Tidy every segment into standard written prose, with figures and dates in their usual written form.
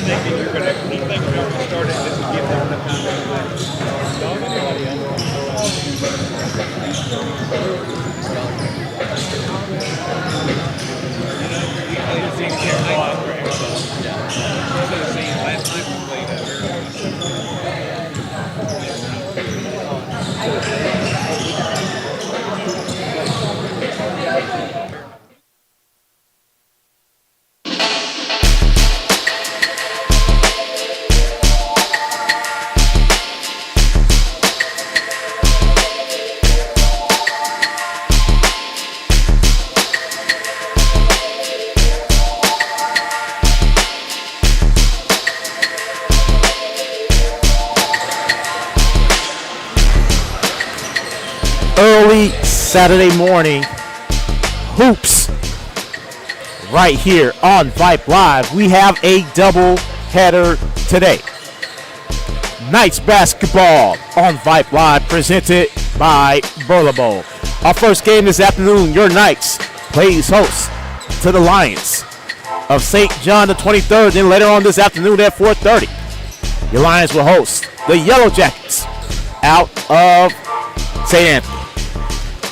Thinking you're going to, he thinks you're going to start it just to give them the time to play. Dog anybody else? Usually the team can't make up for it. You should have seen last night we played Early Saturday morning hoops right here on Vype Live. We have a double header today. Knights basketball on Vype Live presented by Burlebo. Our first game this afternoon, your Knights plays host to the Lions of St. John the 23rd. Then later on this afternoon at 4:30, your Lions will host the Yellow Jackets out of St. Anthony.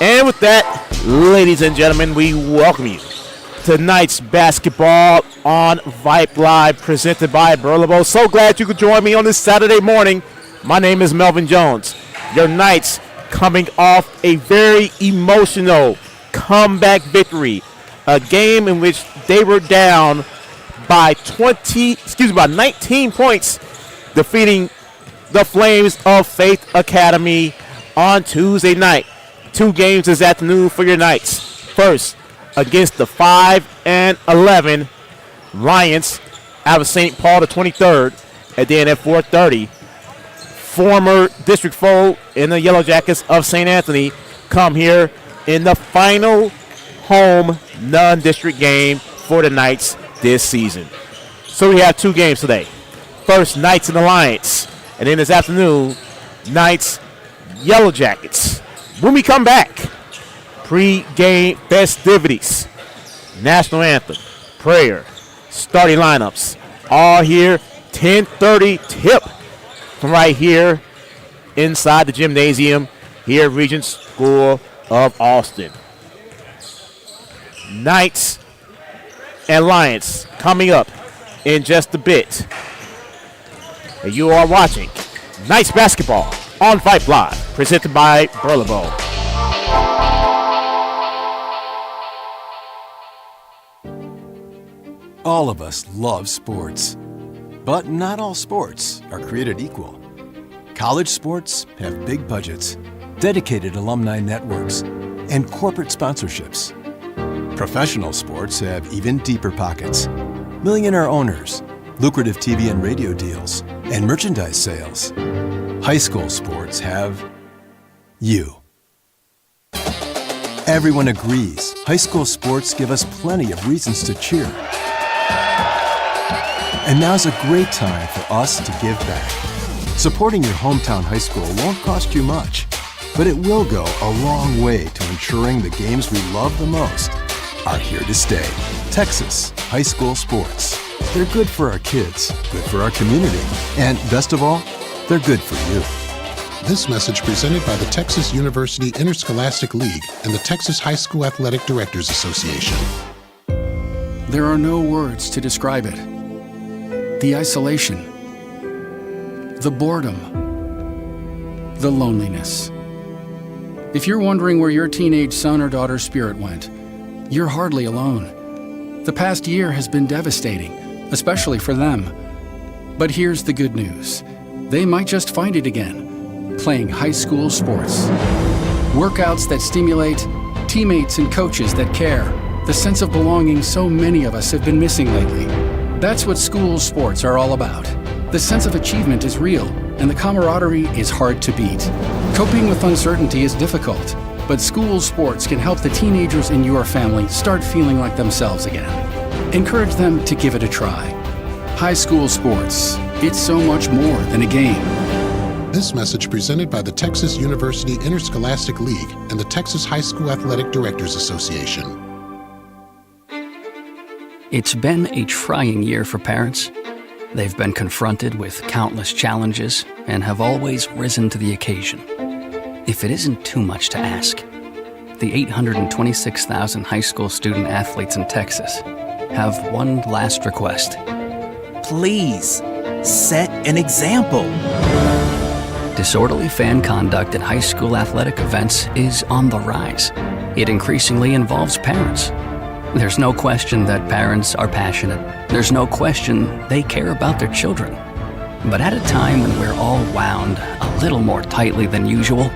And with that, ladies and gentlemen, we welcome you to tonight's basketball on Vype Live presented by Burlebo. So glad you could join me on this Saturday morning. My name is Melvin Jones. Your Knights coming off a very emotional comeback victory, a game in which they were down by 19 points, defeating the Flames of Faith Academy on Tuesday night. Two games this afternoon for your Knights. First, against the 5-11 Lions out of St. Paul the 23rd. And then at 4:30, former district foe in the Yellow Jackets of St. Anthony come here in the final home non-district game for the Knights this season. So we have two games today. First, Knights and the Lions. And then this afternoon, Knights, Yellow Jackets. When we come back, pre-game festivities, national anthem, prayer, starting lineups, all here, 10:30 tip from right here inside the gymnasium here at Regents School of Austin. Knights and Lions coming up in just a bit. And you are watching Knights basketball on Vype Live, presented by Burlebo. All of us love sports, but not all sports are created equal. College sports have big budgets, dedicated alumni networks, and corporate sponsorships. Professional sports have even deeper pockets, millionaire owners, lucrative TV and radio deals, and merchandise sales. High school sports have you. Everyone agrees high school sports give us plenty of reasons to cheer. And now's a great time for us to give back. Supporting your hometown high school won't cost you much, but it will go a long way to ensuring the games we love the most are here to stay. Texas high school sports. They're good for our kids, good for our community, and best of all, they're good for you. This message presented by the Texas University Interscholastic League and the Texas High School Athletic Directors Association. There are no words to describe it. The isolation, the boredom, the loneliness. If you're wondering where your teenage son or daughter's spirit went, you're hardly alone. The past year has been devastating, especially for them. But here's the good news. They might just find it again, playing high school sports. Workouts that stimulate, teammates and coaches that care, the sense of belonging so many of us have been missing lately. That's what school sports are all about. The sense of achievement is real, and the camaraderie is hard to beat. Coping with uncertainty is difficult, but school sports can help the teenagers in your family start feeling like themselves again. Encourage them to give it a try. High school sports, it's so much more than a game. This message presented by the Texas University Interscholastic League and the Texas High School Athletic Directors Association. It's been a trying year for parents. They've been confronted with countless challenges and have always risen to the occasion. If it isn't too much to ask, the 826,000 high school student athletes in Texas have one last request. Please, set an example. Disorderly fan conduct at high school athletic events is on the rise. It increasingly involves parents. There's no question that parents are passionate. There's no question they care about their children. But at a time when we're all wound a little more tightly than usual,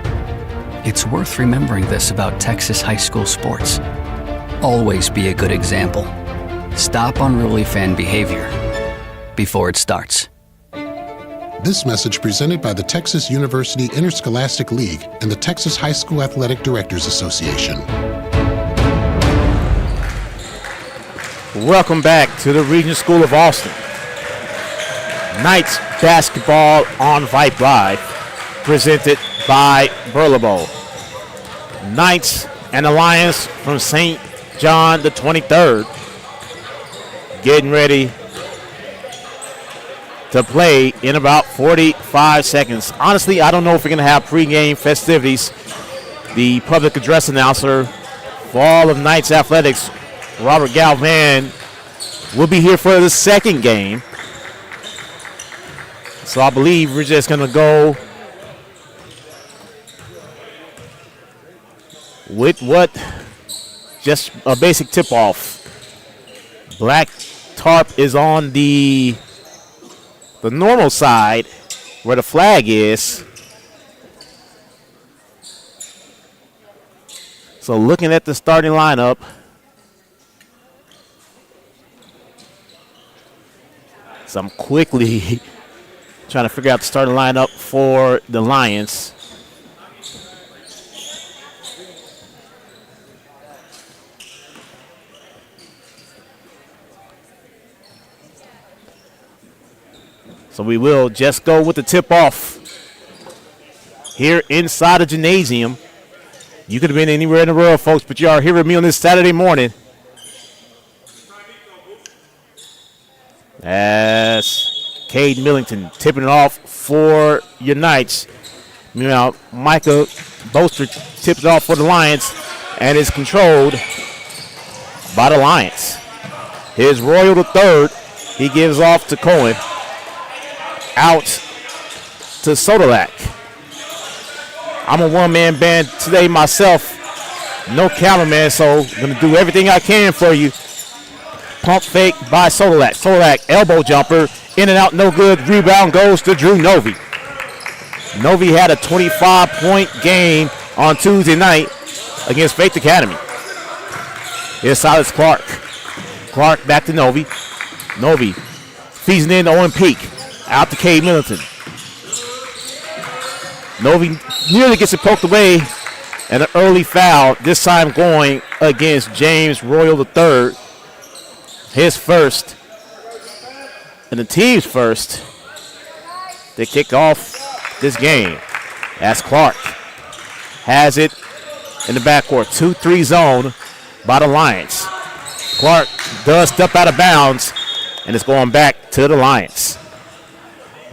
it's worth remembering this about Texas high school sports. Always be a good example. Stop unruly fan behavior before it starts. This message presented by the Texas University Interscholastic League and the Texas High School Athletic Directors Association. Welcome back to the Regents School of Austin. Knights basketball on Vype Live, presented by Burlebo. Knights and Alliance from St. John the 23rd getting ready to play in about 45 seconds. Honestly, I don't know if we're going to have pregame festivities. The public address announcer for all of Knights Athletics, Robert Galvan, will be here for the second game. So I believe we're just going to go with what, just a basic tip-off. Black tarp is on the normal side where the flag is. So looking at the starting lineup, so I'm quickly trying to figure out the starting lineup for the Lions. So we will just go with the tip-off here inside the gymnasium. You could have been anywhere in the world, folks, but you are here with me on this Saturday morning. As Cade Millington tipping it off for your Knights. Meanwhile, Micah Boaster tips it off for the Lions and is controlled by the Lions. Here's Royal the third. He gives off to Cohen. Out to Sodalak. I'm a one-man band today myself. No cameraman, so I'm going to do everything I can for you. Pump fake by Sodalak. Sodalak, elbow jumper. In and out, no good. Rebound goes to Drew Novy. Novy had a 25-point game on Tuesday night against Faith Academy. Here's Silas Clark. Clark back to Novy. Novy feeds it in to Owen Peak. Out to Cade Millington. Novy nearly gets it poked away, and an early foul, this time going against James Royal III. His first, and the team's first, to kick off this game. As Clark has it in the backcourt. 2-3 zone by the Lions. Clark does step out of bounds, and it's going back to the Lions.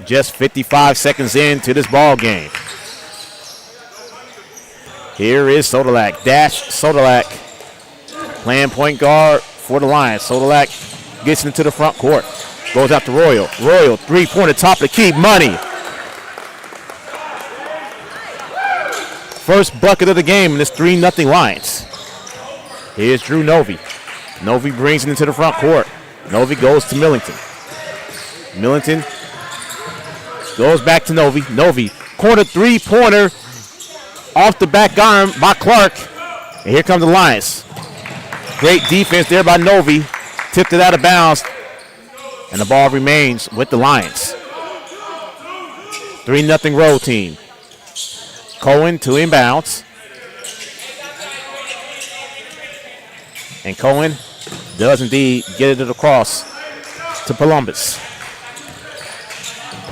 Just 55 seconds into this ball game. Here is Sodalak. Dash Sodalak playing point guard for the Lions. Sodalak gets into the front court. Goes out to Royal. Royal, three-pointer, top of the key. Money. First bucket of the game in this 3-0 Lions. Here's Drew Novy. Novy brings it into the front court. Novy goes to Millington. Millington goes back to Novy. Novy, corner three-pointer off the back arm by Clark. And here come the Lions. Great defense there by Novy. Tipped it out of bounds. And the ball remains with the Lions. 3-0 road team. Cohen to inbounds. And Cohen does indeed get it across to Columbus.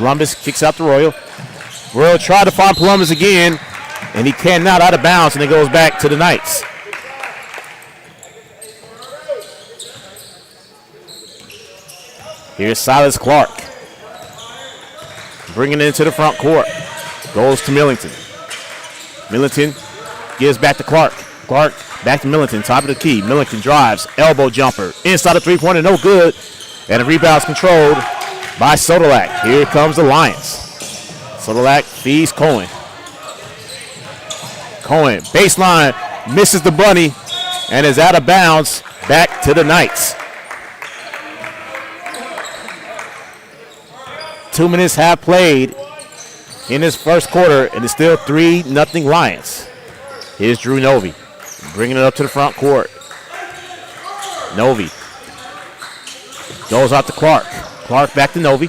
Columbus kicks out to Royal. Royal tried to find Columbus again, and he cannot, out of bounds, and it goes back to the Knights. Here's Silas Clark. Bringing it into the front court. Goes to Millington. Millington gives back to Clark. Clark back to Millington, top of the key. Millington drives, elbow jumper. Inside the three-pointer, no good. And the rebound's controlled by Sodolak. Here comes the Lions. Sodolak feeds Cohen. Cohen, baseline, misses the bunny, and is out of bounds, back to the Knights. 2 minutes have played in this first quarter, and it's still 3-0 Lions. Here's Drew Novy, bringing it up to the front court. Novy goes out to Clark. Clark back to Novy.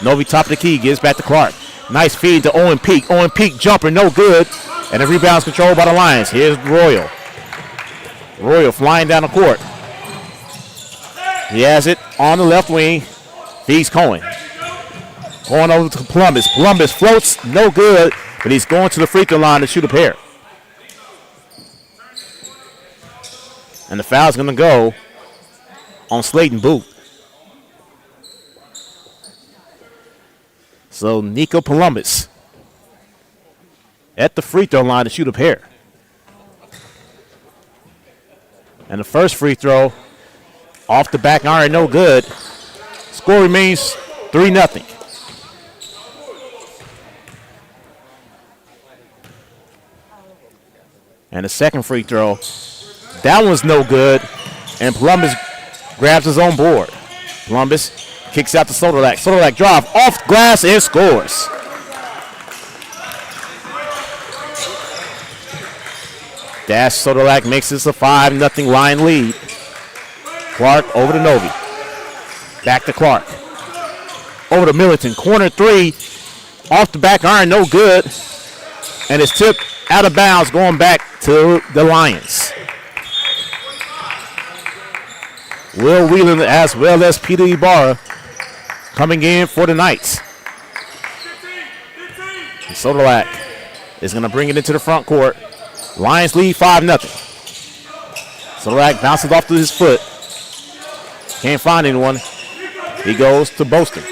Novy top of the key, gives back to Clark. Nice feed to Owen Peak. Owen Peak jumper, no good. And the rebound's controlled by the Lions. Here's Royal. Royal flying down the court. He has it on the left wing. Feeds Cohen. Going over to Columbus. Columbus floats, no good, but he's going to the free throw line to shoot a pair. And the foul's going to go on Slayton Booth. So Nico Columbus at the free throw line to shoot a pair. And the first free throw off the back iron, no good. Score remains 3-0. And the second free throw, that one's no good. And Columbus grabs his own board. Columbus kicks out to Sodolak. Sodolak drive off glass and scores. Dash Sodolak makes this a 5-0 Lion lead. Clark over to Novy. Back to Clark. Over to Millington. Corner three. Off the back iron, no good. And it's tipped out of bounds, going back to the Lions. Will Whelan as well as Peter Ibarra coming in for the Knights. And Sodolak is going to bring it into the front court. Lions lead 5-0. Sodolak bounces off to his foot. Can't find anyone. He goes to Boston.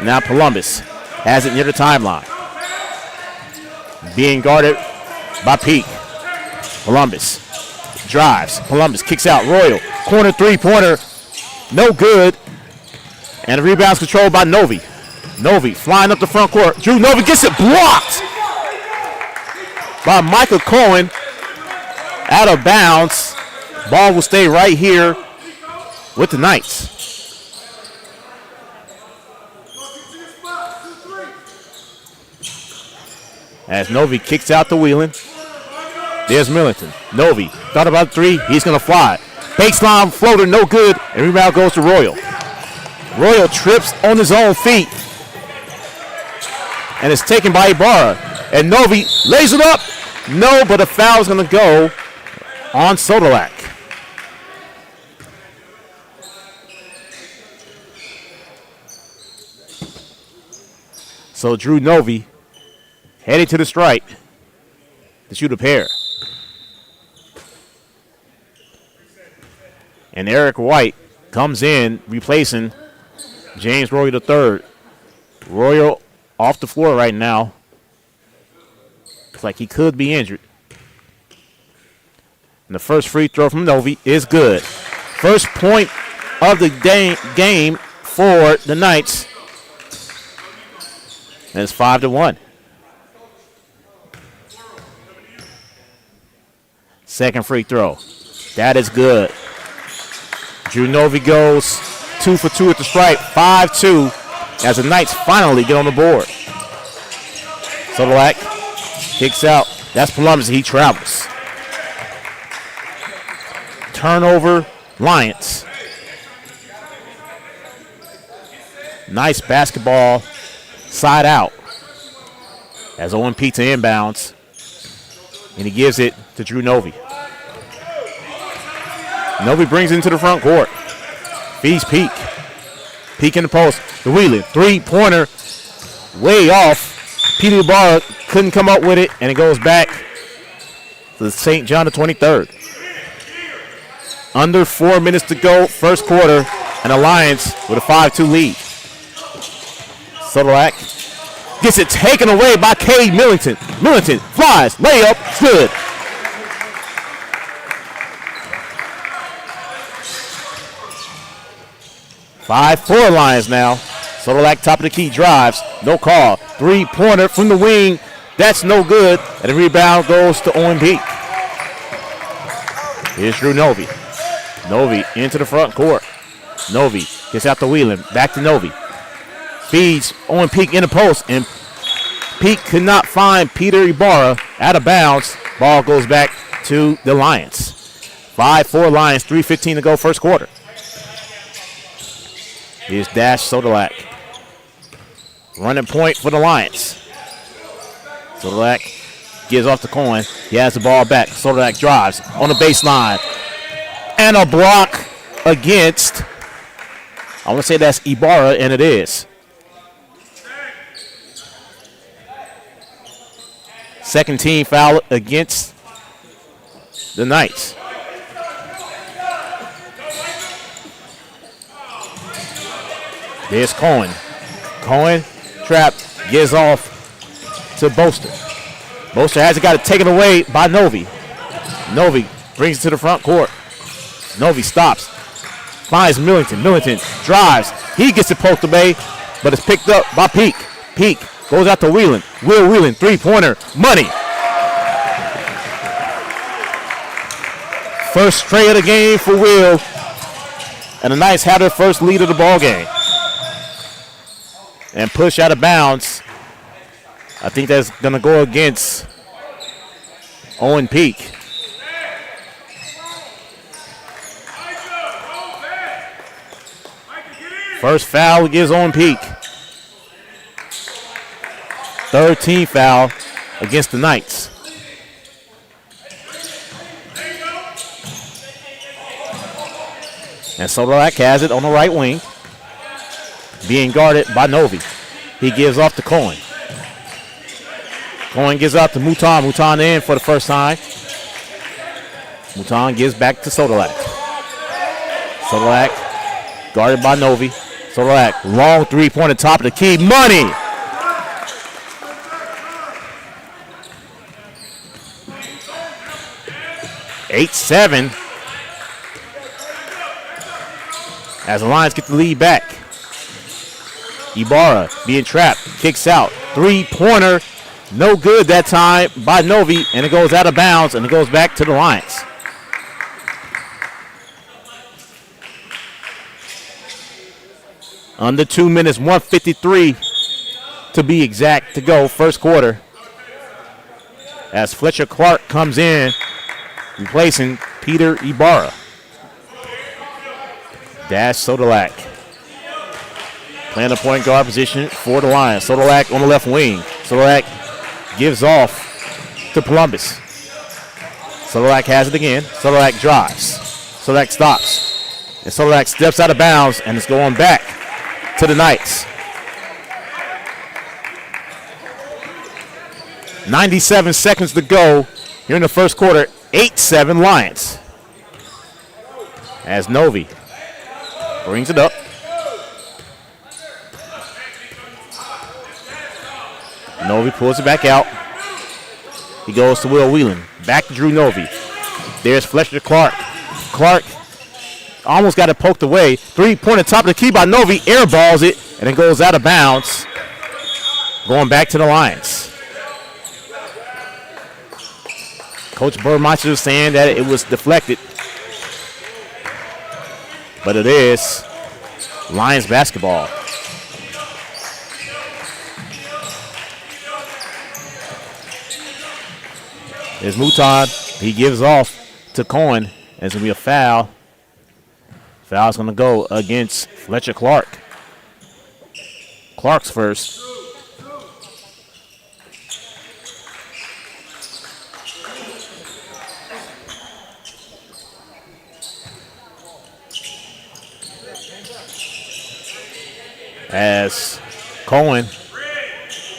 Now Columbus has it near the timeline. Being guarded by Peak. Columbus drives. Columbus kicks out. Royal. Corner three-pointer. No good. And the rebound's controlled by Novy. Novy flying up the front court. Drew Novy gets it blocked by Michael Cohen. Out of bounds. Ball will stay right here with the Knights. As Novy kicks out to Whelan. There's Millington. Novy thought about three. He's going to fly. Baseline floater, no good. And rebound goes to Royal. Royal trips on his own feet. And it's taken by Ibarra. And Novy lays it up. No, but a foul is going to go on Sodolak. So Drew Novy heading to the stripe to shoot a pair. And Eric White comes in, replacing James Royal III. Royal off the floor right now. Looks like he could be injured. And the first free throw from Novy is good. First point of the game for the Knights. And it's 5-1. Second free throw. That is good. Drew Novy goes 2 for 2 at the stripe. 5-2 as the Knights finally get on the board. Sodolak kicks out. That's Columbus. He travels. Turnover, Lions. Nice basketball side out. As Owen Pizza inbounds. And he gives it to Drew Novy. Novy brings it into the front court. Feeds Peak. Peak in the post. The Wheeler. Three-pointer. way off. Peter Ibarra couldn't come up with it, and it goes back to St. John the 23rd. Under 4 minutes to go, first quarter, and Alliance with a 5-2 lead. Sodolak gets it taken away by Cade Millington. Millington flies, layup, good. Five, 4 Lions now. Sodolak top of the key drives, no call. 3-pointer from the wing, that's no good. And the rebound goes to Owen Peak. Here's Drew Novi. Novi into the front court. Novi gets out to Wheelan, back to Novi. Feeds Owen Peak in the post, and Peak could not find Peter Ibarra out of bounds. Ball goes back to the Lions. 5-4 Lions, 3:15 to go, first quarter. Here's Dash Sodolak. Running point for the Lions. Sodolak gives off the coin. He has the ball back. Sodolak drives on the baseline. And a block against, I want to say that's Ibarra, and it is. Second team foul against the Knights. There's Cohen. Cohen, trap, gives off to Boaster. Boaster has it, got it taken away by Novi. Novi brings it to the front court. Novi stops, finds Millington. Millington drives. He gets it poked away, but it's picked up by Peak. Peak goes out to Wheelan. Will Wheelan, 3-pointer, money. First straight of the game for Will. And the Knights have their first lead of the ball game. And push out of bounds. I think that's going to go against Owen Peak. First foul gives Owen Peak. Third team foul against the Knights. And Sodolak has it on the right wing, being guarded by Novi. He gives off to Cohen. Cohen gives out to Mouton. Mouton in for the first time. Mouton gives back to Sodolak. Sodolak guarded by Novi. Sodolak, long 3-pointer, top of the key, money! (8-7) as the Lions get the lead back. Ibarra being trapped, kicks out, 3-pointer, no good that time by Novi, and it goes out of bounds, and it goes back to the Lions. Under 2 minutes, 1:53 to be exact to go, first quarter. As Fletcher Clark comes in, replacing Peter Ibarra. Dash Sodolak playing the point guard position for the Lions. Sodolak on the left wing. Sodolak gives off to Columbus. Sodolak has it again. Sodolak drives. Sodolak stops. And Sodolak steps out of bounds, and it's going back to the Knights. 97 seconds to go here in the first quarter. 8-7 Lions. As Novi brings it up. Novi pulls it back out. He goes to Will Wheelan. Back to Drew Novi. There's Fletcher Clark. Clark almost got it poked away. 3-pointer, top of the key by Novi. Airballs it, and it goes out of bounds. Going back to the Lions. Coach Burmeister is saying that it was deflected. But it is Lions basketball. There's Mouton. He gives off to Cohen. And it's going to be a foul. Foul's going to go against Fletcher Clark. Clark's first. As Cohen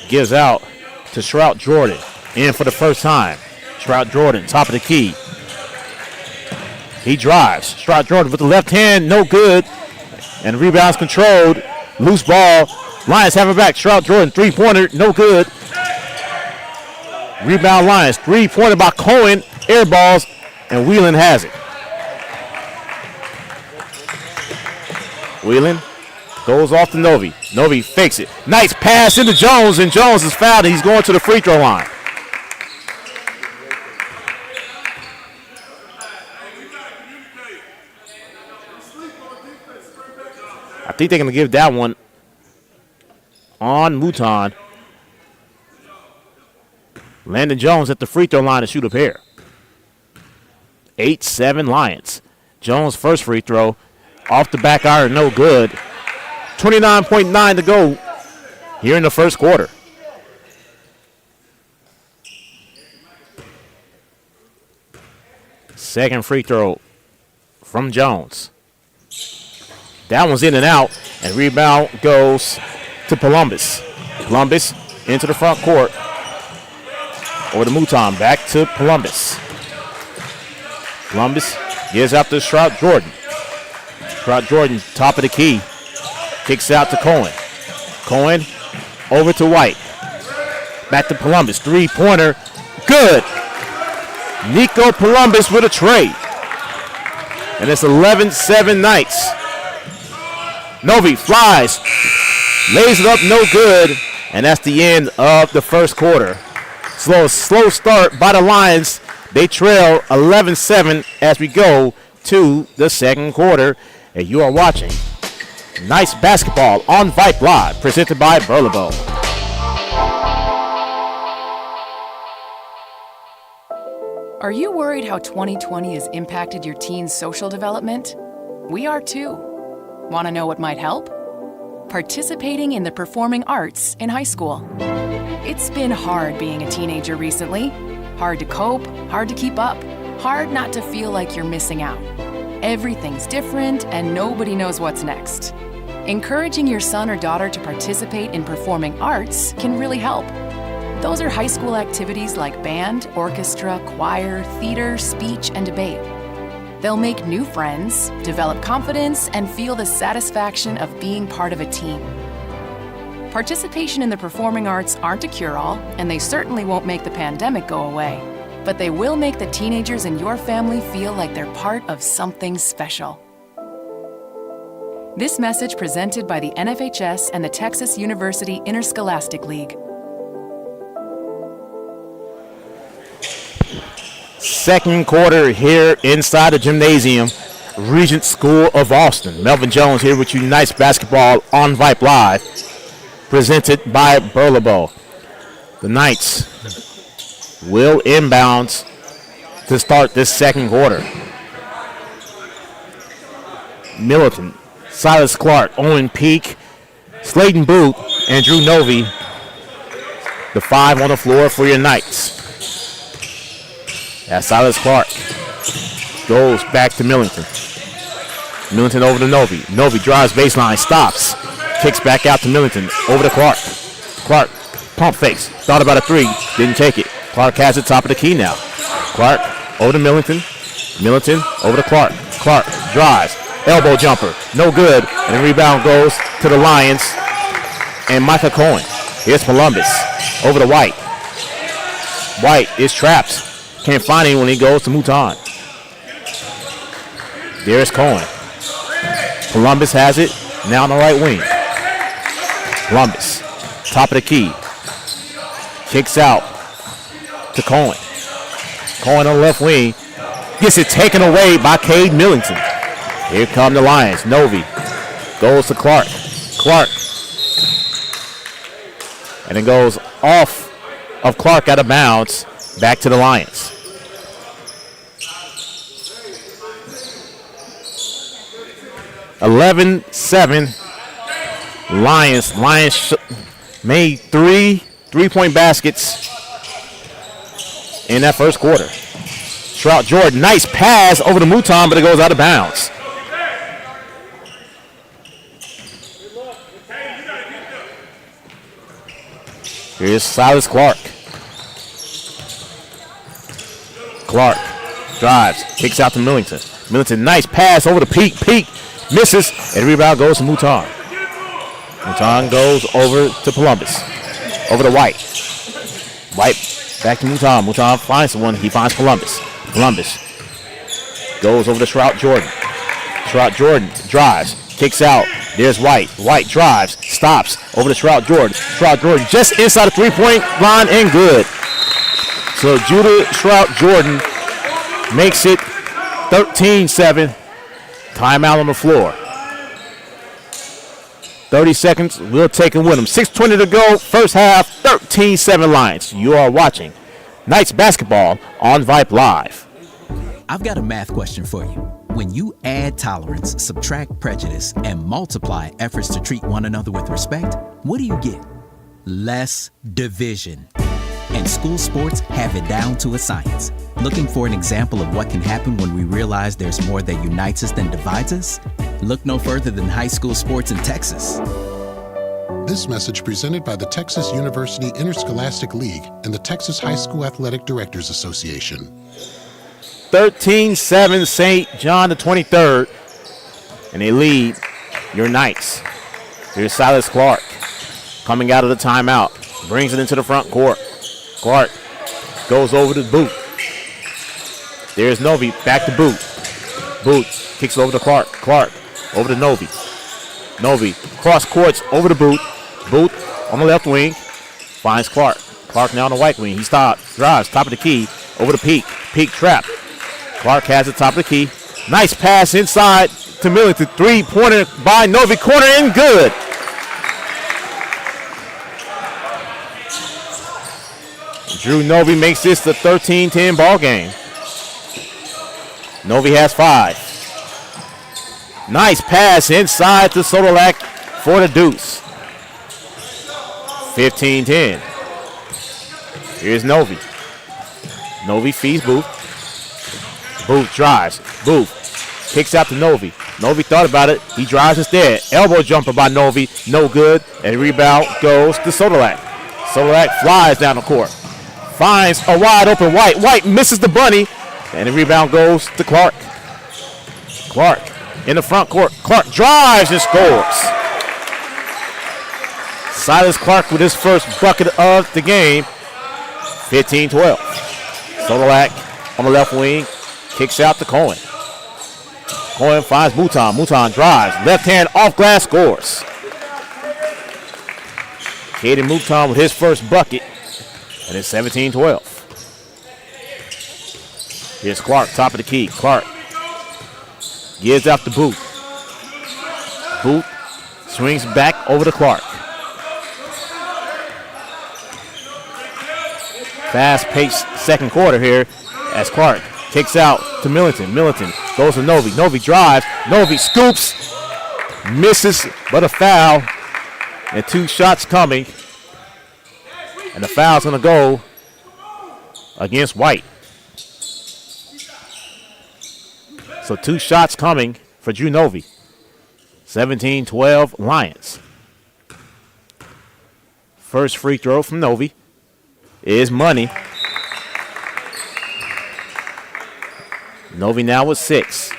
Gives out to Shroud Jordan. In for the first time. Shroud Jordan, top of the key. He drives. Shroud Jordan with the left hand, no good. And rebounds controlled. Loose ball. Lions have it back. Shroud Jordan, three-pointer, no good. Rebound Lions. Three-pointer by Cohen. Air balls. And Whelan has it. Whelan goes off to Novi. Novi fakes it. Nice pass into Jones, and Jones is fouled, and he's going to the free throw line. I think they're going to give that one on Mouton. Landon Jones at the free throw line to shoot a pair. 8-7 Lions. Jones' first free throw. Off the back iron, no good. 29.9 to go here in the first quarter. Second free throw from Jones. That one's in and out, and rebound goes to Columbus. Columbus into the front court. Over to Mouton, back to Columbus. Columbus gives out to Shroud Jordan. Shroud Jordan, top of the key. Kicks out to Cohen. Cohen over to White. Back to Columbus. Three-pointer. Good. Nico Columbus with a trade. And it's 11-7 Knights. Novi flies. Lays it up, no good. And that's the end of the first quarter. Slow start by the Lions. They trail 11-7 as we go to the second quarter. And you are watching Nice Basketball on Vype Live, presented by Burlebo. Are you worried how 2020 has impacted your teen's social development? We are too. Want to know what might help? Participating in the performing arts in high school. It's been hard being a teenager recently. Hard to cope, hard to keep up, hard not to feel like you're missing out. Everything's different and nobody knows what's next. Encouraging your son or daughter to participate in performing arts can really help. Those are high school activities like band, orchestra, choir, theater, speech, and debate. They'll make new friends, develop confidence, and feel the satisfaction of being part of a team. Participation in the performing arts aren't a cure-all, and they certainly won't make the pandemic go away. But they will make the teenagers in your family feel like they're part of something special. This message presented by the NFHS and the Texas University Interscholastic League. Second quarter here inside the gymnasium. Regents School of Austin. Melvin Jones here with you. Nice Basketball on Vype Live, presented by Burlebo. The Knights will inbounds to start this second quarter. Militant, Silas Clark, Owen Peak, Slayton Booth, and Drew Novi. The five on the floor for your Knights. That's Silas Clark. Goes back to Millington. Millington over to Novi. Novi drives baseline, stops. Kicks back out to Millington. Over to Clark. Clark, pump fakes. Thought about a three. Didn't take it. Clark has it top of the key now. Clark over to Millington. Millington over to Clark. Clark drives. Elbow jumper. No good. And the rebound goes to the Lions. And Micah Cohen. Here's Columbus. Over to White. White is trapped. Can't find anyone. He goes to Mouton. There's Cohen. Columbus has it. Now on the right wing. Columbus. Top of the key. Kicks out to Cohen. Cohen on the left wing. Gets it taken away by Cade Millington. Here come the Lions. Novi goes to Clark. Clark. And it goes off of Clark out of bounds. Back to the Lions. (11-7) Lions made three-point baskets in that first quarter. Shroud Jordan, nice pass over to Mouton, but it goes out of bounds. Here's Silas Clark. Clark drives, kicks out to Millington. Millington, nice pass over the Peak. Peak misses, and rebound goes to Mouton. Mouton goes over to Columbus. Over to White. White back to Mouton. Mouton finds someone. He finds Columbus. Columbus goes over to Trout Jordan. Trout Jordan drives, kicks out. There's White. White drives, stops over to Trout Jordan. Trout Jordan just inside the three-point line and good. So Judah Trout Jordan makes it 13-7. Timeout on the floor. 30 seconds, we'll take him with him. 6:20 to go, first half, 13-7 Lions. You are watching Knights basketball on Vype Live. I've got a math question for you. When you add tolerance, subtract prejudice, and multiply efforts to treat one another with respect, what do you get? Less division. And school sports have it down to a science. Looking for an example of what can happen when we realize there's more that unites us than divides us? Look no further than high school sports in Texas. This message presented by the Texas University Interscholastic League and the Texas High School Athletic Directors Association. 13-7 St. John the 23rd, and they lead your Knights. Here's Silas Clark coming out of the timeout, brings it into the front court. Clark goes over to Boot. There's Novi, back to Boot. Boot kicks over to Clark. Clark over to Novi. Novi cross courts over to Boot. Boot on the left wing finds Clark. Clark now on the right wing. He stops, drives, top of the key, over to Peak. Peak trap. Clark has the top of the key. Nice pass inside to Millington. Three-pointer by Novi. Corner and good. Drew Novi makes this the 13-10 ball game. Novi has 5. Nice pass inside to Sodolak for the deuce. 15-10. Here's Novi. Novi feeds Booth. Booth drives. Booth kicks out to Novi. Novi thought about it. He drives instead. Elbow jumper by Novi. No good. And rebound goes to Sodolak. Sodolak flies down the court. Finds a wide open White. White misses the bunny. And the rebound goes to Clark. Clark in the front court. Clark drives and scores. Silas Clark with his first bucket of the game. 15-12. Sodolak on the left wing. Kicks out to Cohen. Cohen finds Mouton. Mouton drives. Left hand off glass, scores. Caden Mouton with his first bucket. And it's 17-12. Here's Clark, top of the key. Clark gives out to Booth. Booth swings back over to Clark. Fast-paced second quarter here as Clark kicks out to Millington. Millington goes to Novi. Novi drives. Novi scoops. Misses, but a foul. And 2 shots coming. And the foul's going to go against White. So 2 shots coming for Drew Novi. 17-12 Lions. First free throw from Novi is money. Novi now with 6.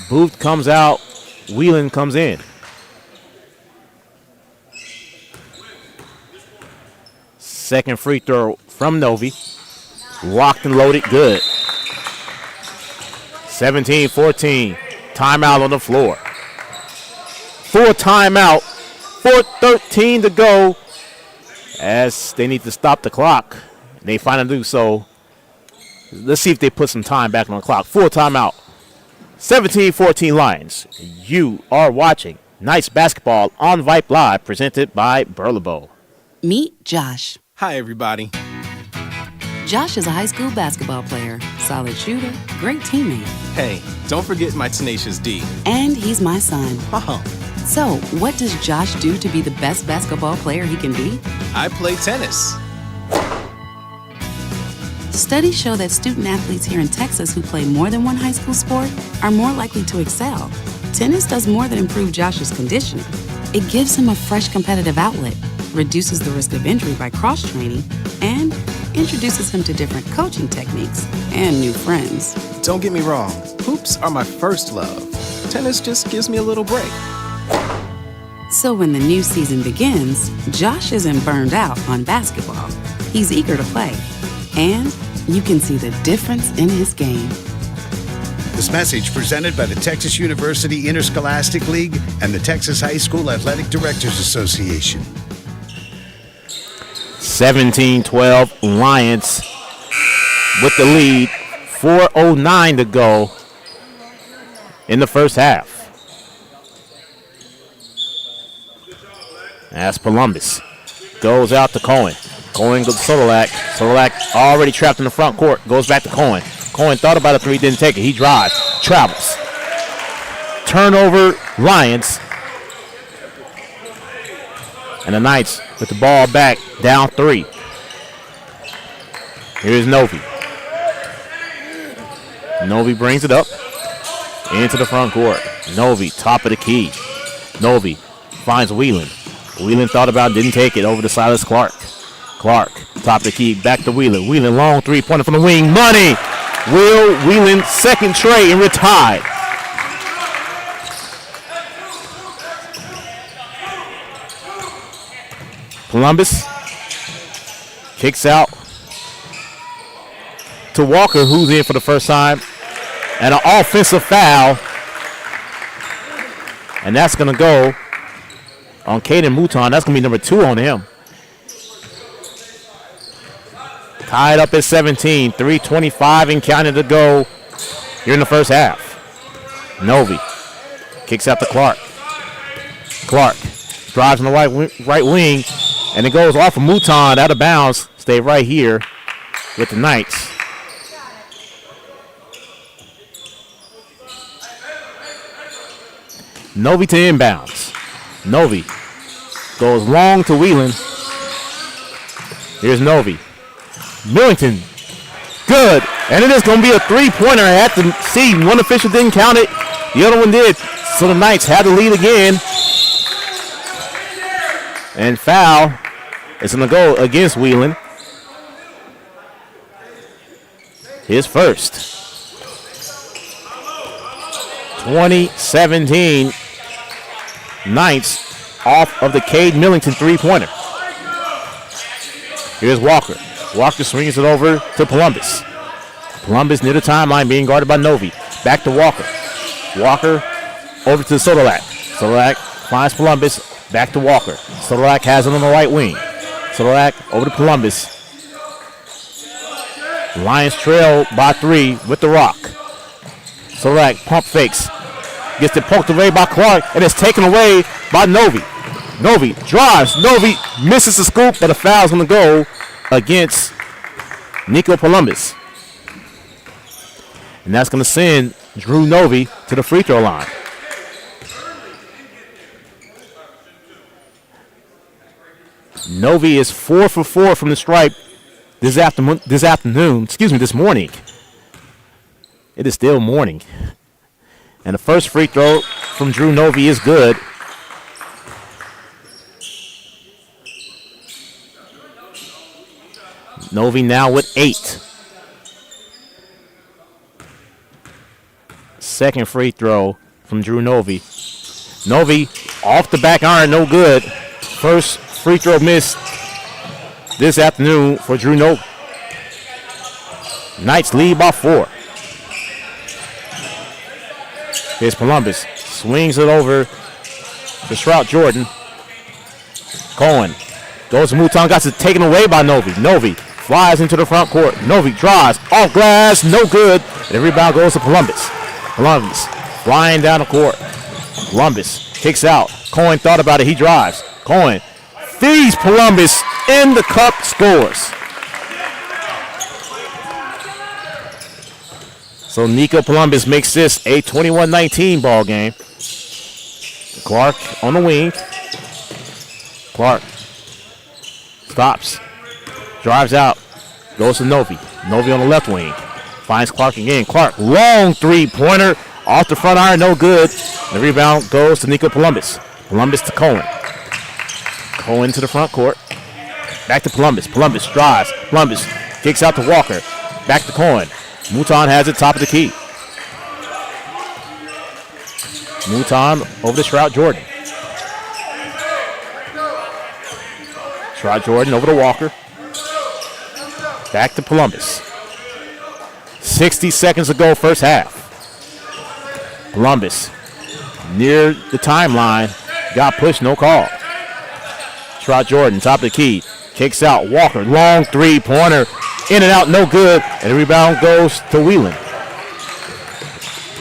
Booth comes out. Whelan comes in. Second free throw from Novi. Locked and loaded, good. 17-14. Timeout on the floor. Full timeout. 4:13 to go. As they need to stop the clock. They finally do so. Let's see if they put some time back on the clock. Full timeout. 17-14 Lions. You are watching Knights basketball on Vype Live, presented by Burlebo. Meet Josh. Hi, everybody. Josh is a high school basketball player, solid shooter, great teammate. Hey, don't forget my tenacious D. And he's my son. Uh-huh. So, what does Josh do to be the best basketball player he can be? I play tennis. Studies show that student athletes here in Texas who play more than one high school sport are more likely to excel. Tennis does more than improve Josh's conditioning. It gives him a fresh competitive outlet, reduces the risk of injury by cross-training, and introduces him to different coaching techniques and new friends. Don't get me wrong, hoops are my first love. Tennis just gives me a little break. So when the new season begins, Josh isn't burned out on basketball. He's eager to play, and you can see the difference in his game. This message presented by the Texas University Interscholastic League and the Texas High School Athletic Directors Association. 17-12 Lions with the lead. 4:09 to go in the first half. As Columbus goes out to Cohen. Cohen goes to Sodolak. Sodolak already trapped in the front court. Goes back to Cohen. Cohen thought about a three, didn't take it. He drives, travels. Turnover, Lions. And the Knights with the ball back, down 3. Here's Novi. Novi brings it up into the front court. Novi, top of the key. Novi finds Whelan. Whelan thought about it, didn't take it. Over to Silas Clark. Clark, top of the key, back to Whelan. Whelan, long three-pointer from the wing. Money! Will Whelan, second tray, and we're tied. Columbus kicks out to Walker, who's in for the first time. And an offensive foul. And that's going to go on Caden Mouton. That's going to be number 2 on him. Tied up at 17. 3:25 and counting to go here in the first half. Novi kicks out to Clark. Clark drives on the right wing. And it goes off of Mouton out of bounds. Stay right here with the Knights. Novi to inbounds. Novi goes long to Whelan. Here's Novi. Millington. Good. And it is going to be a three-pointer. I had to see. One official didn't count it. The other one did. So the Knights had the lead again. And foul is going to go against Whelan. His first. 2017 Knights off of the Cade Millington three-pointer. Here's Walker. Walker swings it over to Columbus. Columbus near the timeline being guarded by Novi. Back to Walker. Walker over to Sodolak. Sodolak finds Columbus. Back to Walker. Sodolak has it on the right wing. Sodolak over to Columbus. Lions trail by 3 with the rock. Sodolak pump fakes. Gets it poked away by Clark, and it's taken away by Novi. Novi drives. Novi misses the scoop, but a foul's going to go against Nico Columbus. And that's going to send Drew Novi to the free throw line. Novi is 4 for 4 from the stripe this morning. It is still morning. And the first free throw from Drew Novi is good. Novi now with 8. Second free throw from Drew Novi. Novi off the back iron, no good. First free throw missed this afternoon for Drew Novi. Knights lead by 4. Here's Columbus. Swings it over to Strout Jordan. Cohen goes to Mouton. Got it taken away by Novi. Novi flies into the front court. Novi drives off glass. No good. And the rebound goes to Columbus. Columbus flying down the court. Columbus kicks out. Cohen thought about it. He drives. Cohen feeds Columbus in the cup, scores. So Nico Columbus makes this a 21-19 ball game. Clark on the wing. Clark stops, drives out, goes to Novi. Novi on the left wing. Finds Clark again. Clark, long three-pointer off the front iron, no good. The rebound goes to Nico Columbus. Columbus to Cohen. Cohen to the front court. Back to Columbus. Columbus drives. Columbus kicks out to Walker. Back to Cohen. Mouton has it top of the key. Mouton over to Stroud Jordan. Stroud Jordan over to Walker. Back to Columbus. 60 seconds to go, first half. Columbus near the timeline. Got pushed, no call. Stroud Jordan, top of the key. Kicks out. Walker, long three-pointer. In and out, no good. And the rebound goes to Whelan.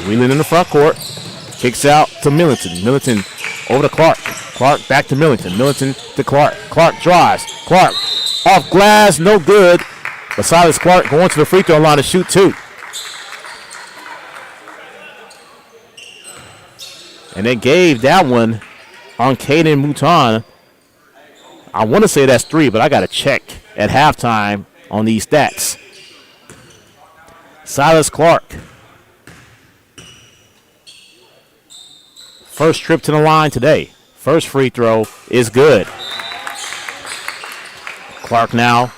Whelan in the front court. Kicks out to Millington. Millington over to Clark. Clark back to Millington. Millington to Clark. Clark drives. Clark off glass, no good. But Silas Clark going to the free throw line to shoot two. And they gave that one on Caden Mouton. I want to say that's 3, but I got to check at halftime on these stats. Silas Clark. First trip to the line today. First free throw is good. Clark now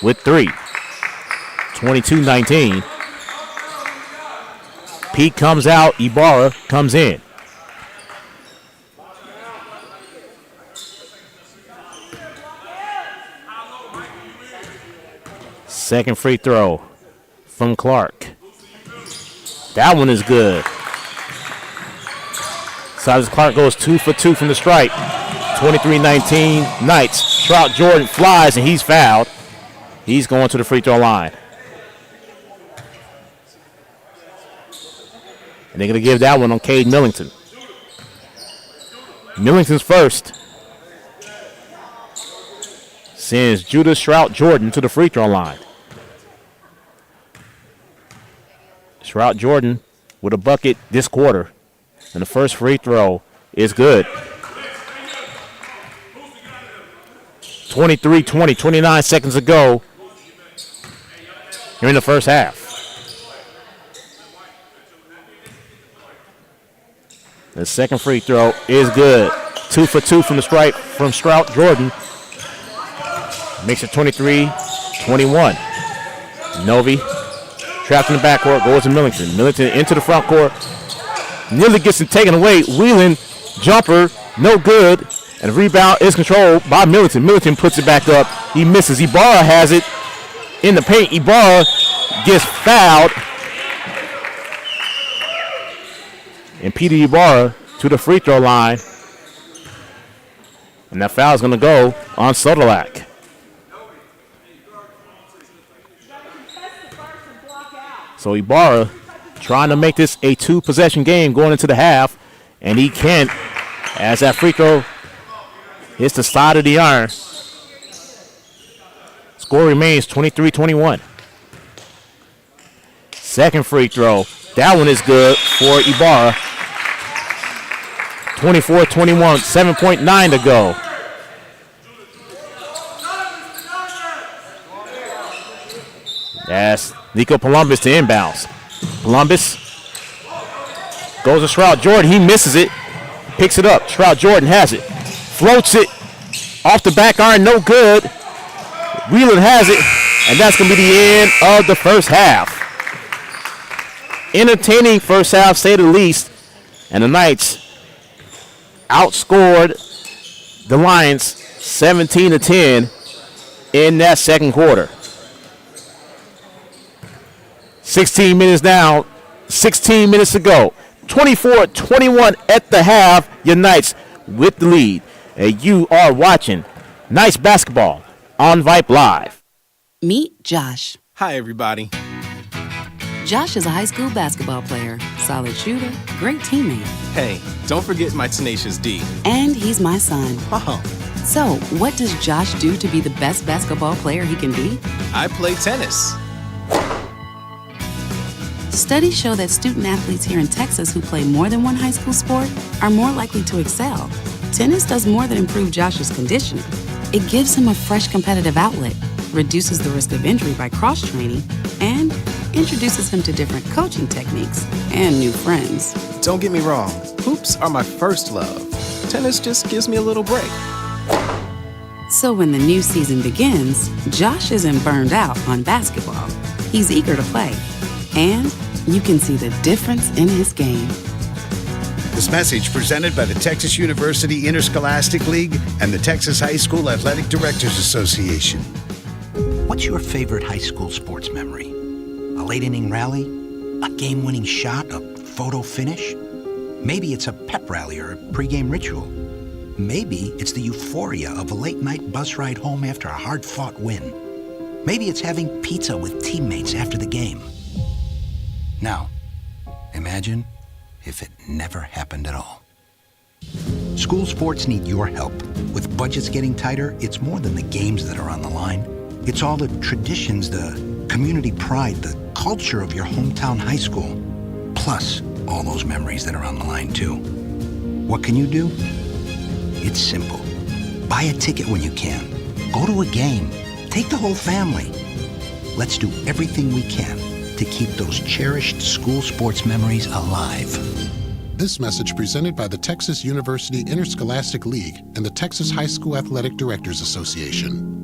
with 3. 22-19. Pete comes out. Ibarra comes in. Second free throw from Clark. That one is good. Silas Clark goes 2 for 2 from the stripe. 23-19 Knights. Stroud Jordan flies and he's fouled. He's going to the free throw line. And they're going to give that one on Cade Millington. Millington's first. Sends Judah Stroud Jordan to the free throw line. Stroud Jordan with a bucket this quarter. And the first free throw is good. 23-20, 29 seconds to go here in the first half. The second free throw is good. 2 for 2 from the stripe from Stroud Jordan. Makes it 23-21. Novi trapped in the backcourt, goes to Millington. Millington into the front court. Nearly gets it taken away. Whelan, jumper, no good. And the rebound is controlled by Millington. Millington puts it back up. He misses. Ibarra has it in the paint. Ibarra gets fouled. And Peter Ibarra to the free throw line. And that foul is going to go on Sodolak. So Ibarra trying to make this a 2-possession game going into the half. And he can't, as that free throw hits the side of the iron. Score remains 23-21. Second free throw. That one is good for Ibarra. 24-21, 7.9 to go. That's Nico Columbus to inbounds. Columbus goes to Stroud Jordan. He misses it. Picks it up. Stroud Jordan has it. Floats it off the back iron. No good. Whelan has it. And that's going to be the end of the first half. Entertaining first half, say the least. And the Knights outscored the Lions 17-10 in that second quarter. 16 minutes down, 16 minutes to go. 24-21 at the half. Your Knights with the lead. And you are watching Knights basketball on Vype Live. Meet Josh. Hi, everybody. Josh is a high school basketball player, solid shooter, great teammate. Hey, don't forget my tenacious D. And he's my son. Oh. So, what does Josh do to be the best basketball player he can be? I play tennis. Studies show that student athletes here in Texas who play more than one high school sport are more likely to excel. Tennis does more than improve Josh's conditioning. It gives him a fresh competitive outlet, reduces the risk of injury by cross-training, and introduces him to different coaching techniques and new friends. Don't get me wrong, hoops are my first love. Tennis just gives me a little break. So when the new season begins, Josh isn't burned out on basketball. He's eager to play. And you can see the difference in his game. This message presented by the Texas University Interscholastic League and the Texas High School Athletic Directors Association. What's your favorite high school sports memory? A late inning rally? A game-winning shot? A photo finish? Maybe it's a pep rally or a pregame ritual. Maybe it's the euphoria of a late-night bus ride home after a hard-fought win. Maybe it's having pizza with teammates after the game. Now, imagine if it never happened at all. School sports need your help. With budgets getting tighter, it's more than the games that are on the line. It's all the traditions, the community pride, the culture of your hometown high school, plus all those memories that are on the line too. What can you do? It's simple. Buy a ticket when you can. Go to a game. Take the whole family. Let's do everything we can to keep those cherished school sports memories alive. This message presented by the Texas University Interscholastic League and the Texas High School Athletic Directors Association.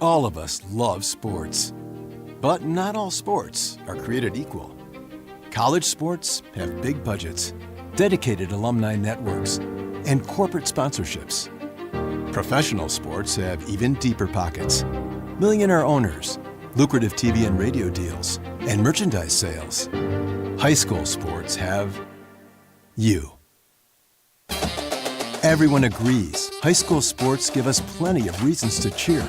All of us love sports, but not all sports are created equal. College sports have big budgets, dedicated alumni networks, and corporate sponsorships. Professional sports have even deeper pockets, millionaire owners, lucrative TV and radio deals, and merchandise sales. High school sports have you. Everyone agrees high school sports give us plenty of reasons to cheer.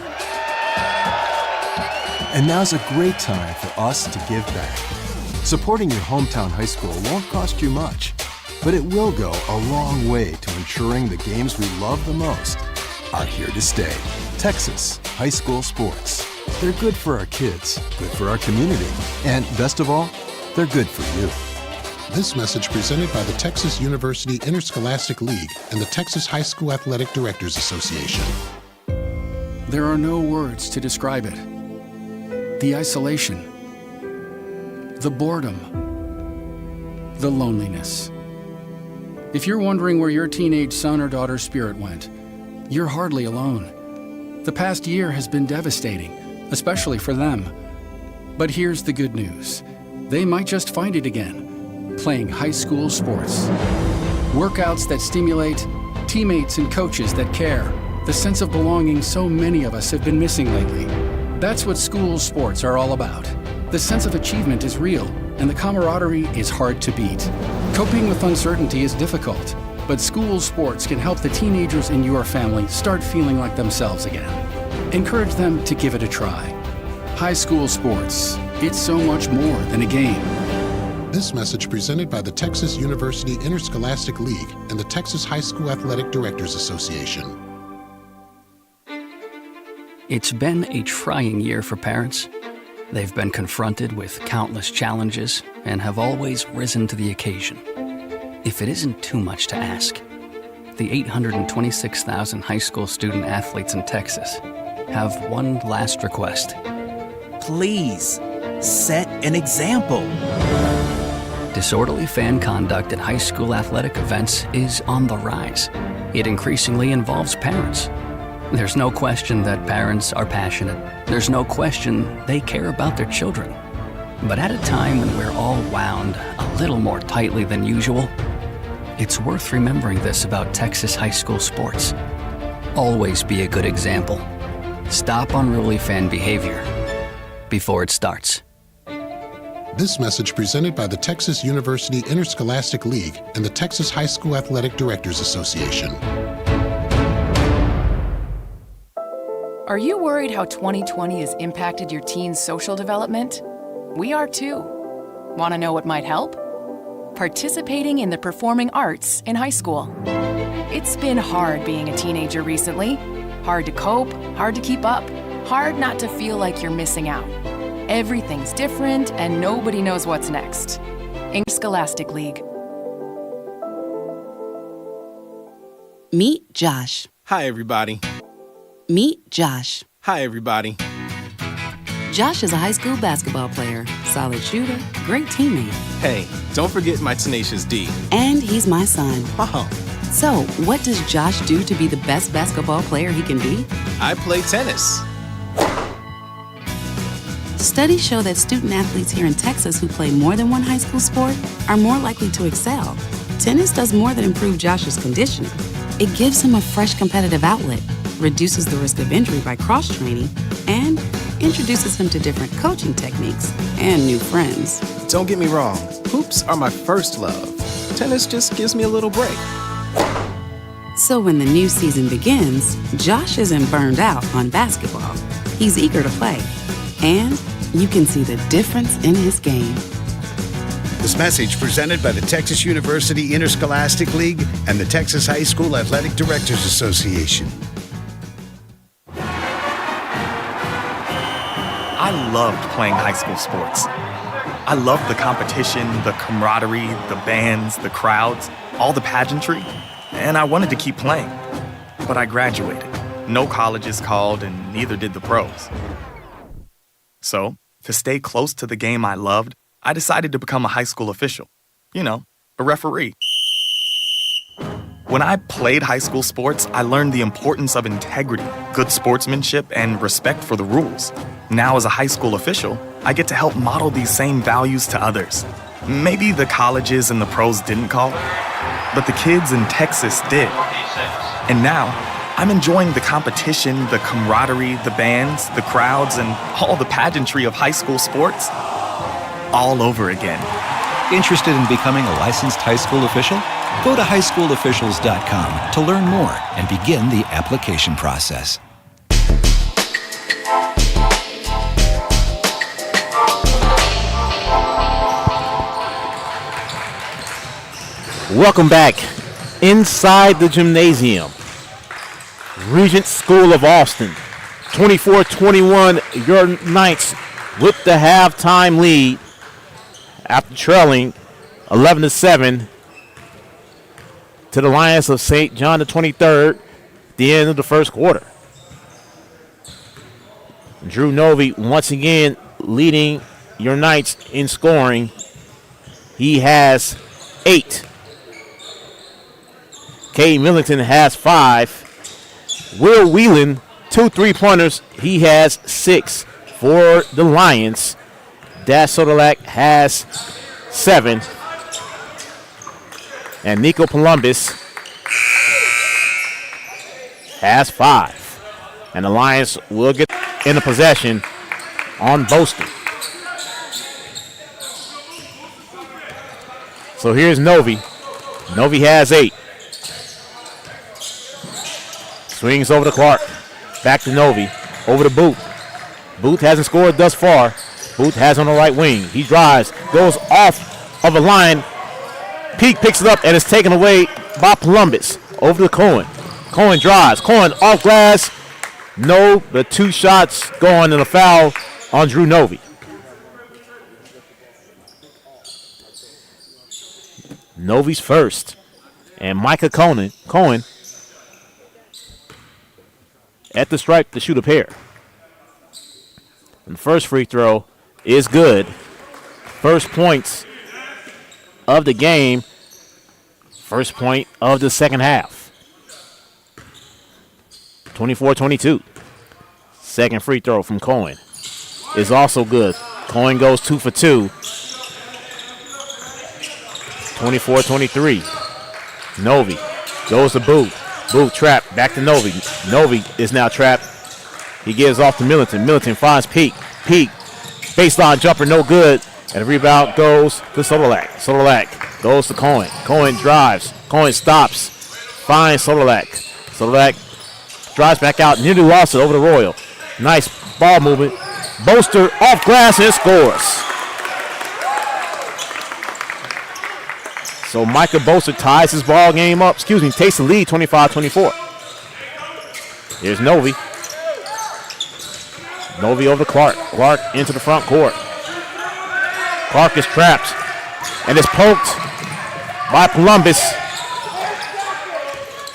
And now's a great time for us to give back. Supporting your hometown high school won't cost you much, but it will go a long way to ensuring the games we love the most are here to stay. Texas high school sports. They're good for our kids, good for our community, and best of all, they're good for you. This message presented by the Texas University Interscholastic League and the Texas High School Athletic Directors Association. There are no words to describe it. The isolation, the boredom, the loneliness. If you're wondering where your teenage son or daughter's spirit went, you're hardly alone. The past year has been devastating, especially for them. But here's the good news. They might just find it again, playing high school sports. Workouts that stimulate, teammates and coaches that care, the sense of belonging so many of us have been missing lately. That's what school sports are all about. The sense of achievement is real, and the camaraderie is hard to beat. Coping with uncertainty is difficult, but school sports can help the teenagers in your family start feeling like themselves again. Encourage them to give it a try. High school sports, it's so much more than a game. This message presented by the Texas University Interscholastic League and the Texas High School Athletic Directors Association. It's been a trying year for parents. They've been confronted with countless challenges and have always risen to the occasion. If it isn't too much to ask, the 826,000 high school student athletes in Texas have one last request. Please, set an example. Disorderly fan conduct at high school athletic events is on the rise. It increasingly involves parents. There's no question that parents are passionate. There's no question they care about their children. But at a time when we're all wound a little more tightly than usual, It's worth remembering this about Texas high school sports. Always be a good example. Stop unruly fan behavior before it starts. This message presented by the Texas University Interscholastic League and the Texas High School Athletic Directors Association. Are you worried how 2020 has impacted your teen's social development? We are too. Want to know what might help? Participating in the performing arts in high school. It's been hard being a teenager recently. Hard to cope, hard to keep up, hard not to feel like you're missing out. Everything's different and nobody knows what's next. Interscholastic League. Meet Josh. Hi, everybody. Meet Josh. Hi, everybody. Josh is a high school basketball player, solid shooter, great teammate. Hey, don't forget my tenacious D. And he's my son. Oh. So, what does Josh do to be the best basketball player he can be? I play tennis. Studies show that student athletes here in Texas who play more than one high school sport are more likely to excel. Tennis does more than improve Josh's conditioning. It gives him a fresh competitive outlet, reduces the risk of injury by cross-training, and introduces him to different coaching techniques and new friends. Don't get me wrong, hoops are my first love. Tennis just gives me a little break. So when the new season begins, Josh isn't burned out on basketball. He's eager to play, and you can see the difference in his game. This message presented by the Texas University Interscholastic League and the Texas High School Athletic Directors Association. I loved playing high school sports. I loved the competition, the camaraderie, the bands, the crowds, all the pageantry, and I wanted to keep playing. But I graduated. No colleges called, and neither did the pros. So, to stay close to the game I loved, I decided to become a high school official. You know, a referee. When I played high school sports, I learned the importance of integrity, good sportsmanship, and respect for the rules. Now, as a high school official, I get to help model these same values to others. Maybe the colleges and the pros didn't call, but the kids in Texas did. And now, I'm enjoying the competition, the camaraderie, the bands, the crowds, and all the pageantry of high school sports all over again. Interested in becoming a licensed high school official? Go to highschoolofficials.com to learn more and begin the application process. Welcome back inside the gymnasium. Regents School of Austin, 24-21, your Knights with the halftime lead after trailing 11-7 to the Lions of St. John the 23rd at the end of the first quarter. Drew Novy once again leading your Knights in scoring. He has 8. Kay Millington has 5. Will Whelan, 2 3-pointers. He has 6 for the Lions. Dash Sodolak has 7. And Nico Columbus has 5. And the Lions will get in the possession on Boaston. So here's Novy. Novy has 8. Swings over to Clark. Back to Novy. Over to Booth. Booth hasn't scored thus far. Booth has on the right wing. He drives. Goes off of a line. Peak picks it up and is taken away by Columbus. Over to Cohen. Cohen drives. Cohen off glass. No, the 2 shots going and a foul on Drew Novy. Novy's first. And Micah Cohen at the stripe to shoot a pair. And the first free throw is good. First points of the game. First point of the second half. 24-22. Second free throw from Cohen is also good. Cohen goes 2 for 2. 24-23. Novi goes to Boot. Boot trapped. Back to Novi. Novi is now trapped. He gives off to Millington. Millington finds Peak. Peak. Baseline jumper, no good. And the rebound goes to Sodolak. Sodolak goes to Cohen. Cohen drives. Cohen stops. Finds Sodolak. Sodolak drives back out. Nearly lost it over to Royal. Nice ball movement. Boaster off glass and scores. So Micah Boaster ties his ball game up. Takes the lead 25-24. Here's Novi. Novi over to Clark. Clark into the front court. Clark is trapped and is poked by Columbus.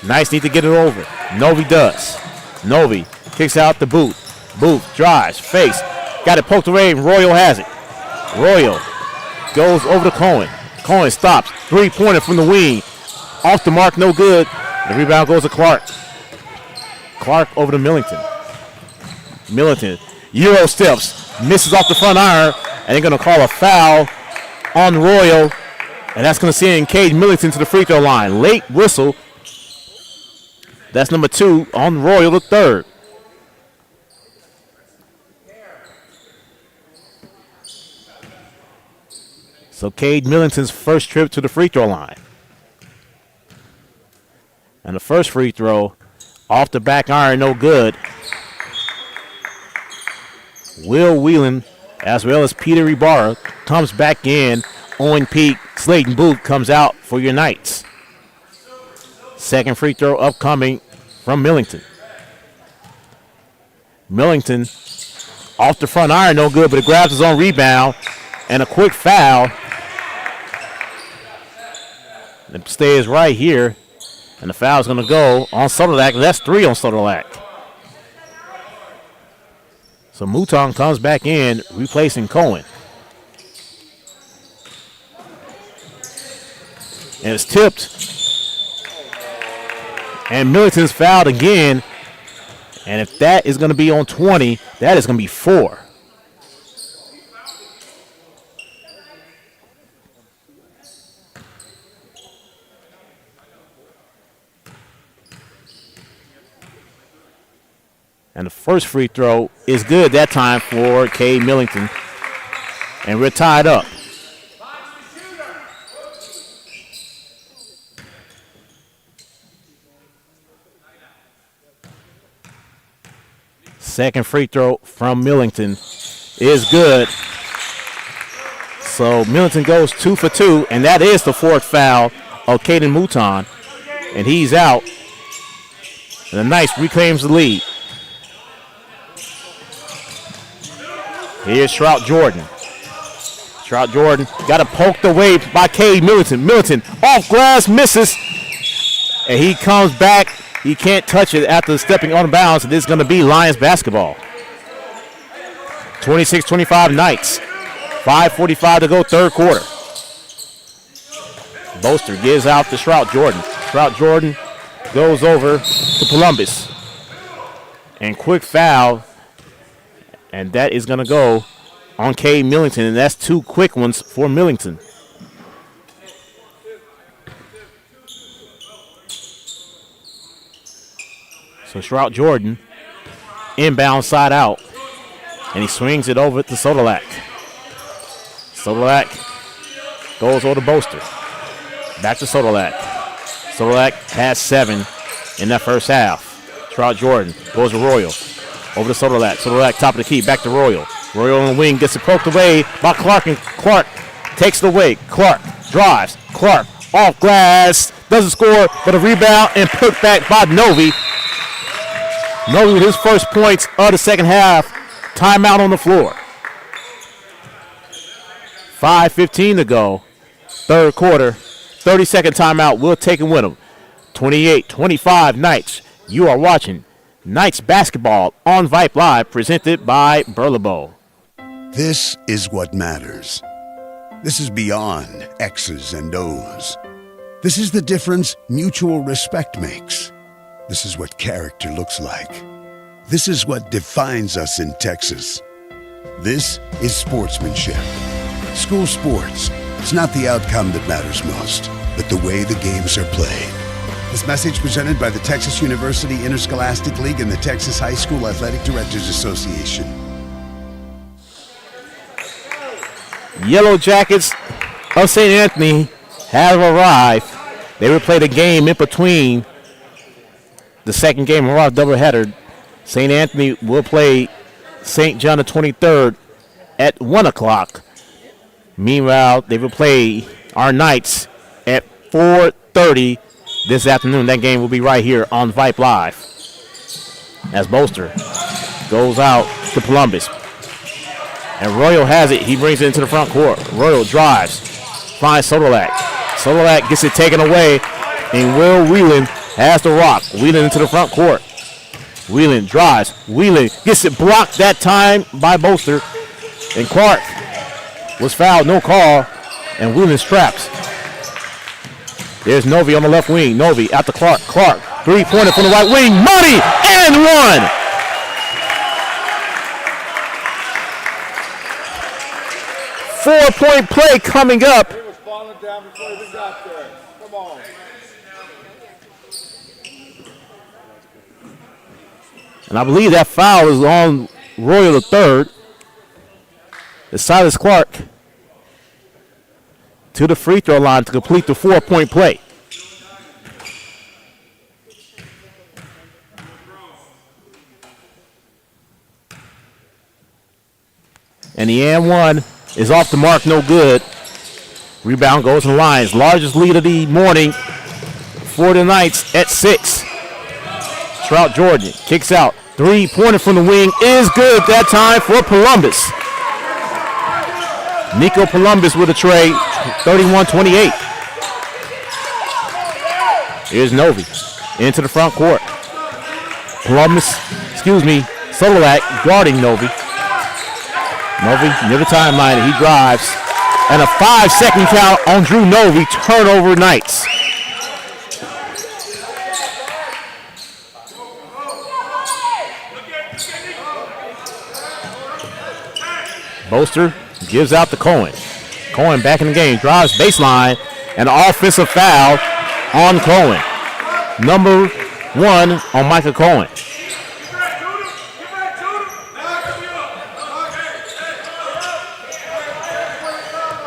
Nice need to get it over. Novi does. Novi kicks out the Boot. Boot drives, face. Got it poked away and Royal has it. Royal goes over to Cohen. Cohen stops. Three-pointer from the wing. Off the mark, no good. The rebound goes to Clark. Clark over to Millington. Millington, Euro steps, misses off the front iron, and they're going to call a foul on Royal, and that's going to send Cade Millington to the free throw line. Late whistle. That's number 2 on Royal, the third. So Cade Millington's first trip to the free throw line. And the first free throw off the back iron, no good. Will Whelan, as well as Peter Ibarra, comes back in. Owen Peak, Slayton Booth comes out for your Knights. Second free throw upcoming from Millington. Millington off the front iron, no good, but it grabs his own rebound. And a quick foul. The stay is right here. And the foul is going to go on Sodolak. That's 3 on Sodolak. So Mouton comes back in, replacing Cohen. And it's tipped. And Millington's fouled again. And if that is going to be on 20, that is going to be 4. And the first free throw is good that time for Cade Millington. And we're tied up. Second free throw from Millington is good. So Millington goes 2 for 2, and that is the 4th foul of Caden Mouton. And he's out. And the Knights reclaims the lead. Here's Trout Jordan. Trout Jordan got it poked away by Cade Millington. Millington off glass, misses. And he comes back. He can't touch it after stepping on bounds. And this is going to be Lions basketball. 26-25 Knights. 5:45 to go, third quarter. Boaster gives out to Trout Jordan. Trout Jordan goes over to Columbus. And quick foul. And that is going to go on Cade Millington, and that's 2 quick ones for Millington. So Trout Jordan, inbound side out, and he swings it over to Sodolak. Sodolak goes over to Boaster. Back to Sodolak. Sodolak has 7 in that first half. Trout Jordan goes to Royal. Over to Sodolak. Sodolak, top of the key. Back to Royal. Royal on the wing. Gets it poked away by Clark. And Clark takes it away. Clark drives. Clark off glass. Doesn't score, but a rebound and put back by Novi. Novi with his first points of the second half. Timeout on the floor. 5:15 to go. Third quarter. 30-second timeout. We'll take it with him. 28-25 Knights. You are watching Knights basketball on Vype Live, presented by Burlebo. This is what matters. This is beyond X's and O's. This is the difference mutual respect makes. This is what character looks like. This is what defines us in Texas. This is sportsmanship. School sports. It's not the outcome that matters most. but the way the games are played. This message presented by the Texas University Interscholastic League and the Texas High School Athletic Directors Association. Yellow Jackets of St. Anthony have arrived. They will play the game in between the second game of our doubleheader. St. Anthony will play St. John the 23rd at 1 o'clock. Meanwhile, they will play our Knights at 4:30 this afternoon. That game will be right here on Vype Live. As Bolster goes out to Columbus. And Royal has it. He brings it into the front court. Royal drives. Finds Sodolak. Sodolak gets it taken away. And Will Whelan has the rock. Whelan into the front court. Whelan drives. Whelan gets it blocked that time by Bolster. And Clark was fouled. No call. And Whelan straps. There's Novi on the left wing. Novi out to Clark. Clark. Three-pointer from the right wing. Money and one. Four-point play coming up. It was falling down before we got there. Come on. And I believe that foul is on Royal the third. It's Silas Clark to the free throw line to complete the 4-point play. And the and one is off the mark, no good. Rebound goes to the Lions. Largest lead of the morning for the Knights at 6. Trout Jordan kicks out. Three-pointer from the wing is good that time for Columbus. Nico Columbus with a trade, 31-28. Here's Novi into the front court. Sodolak guarding Novi. Novi near the timeline, he drives. And a 5-second count on Drew Novi, turnover Knights. Bolster gives out to Cohen. Cohen back in the game, drives baseline, and an offensive foul on Cohen. Number 1 on Micah Cohen.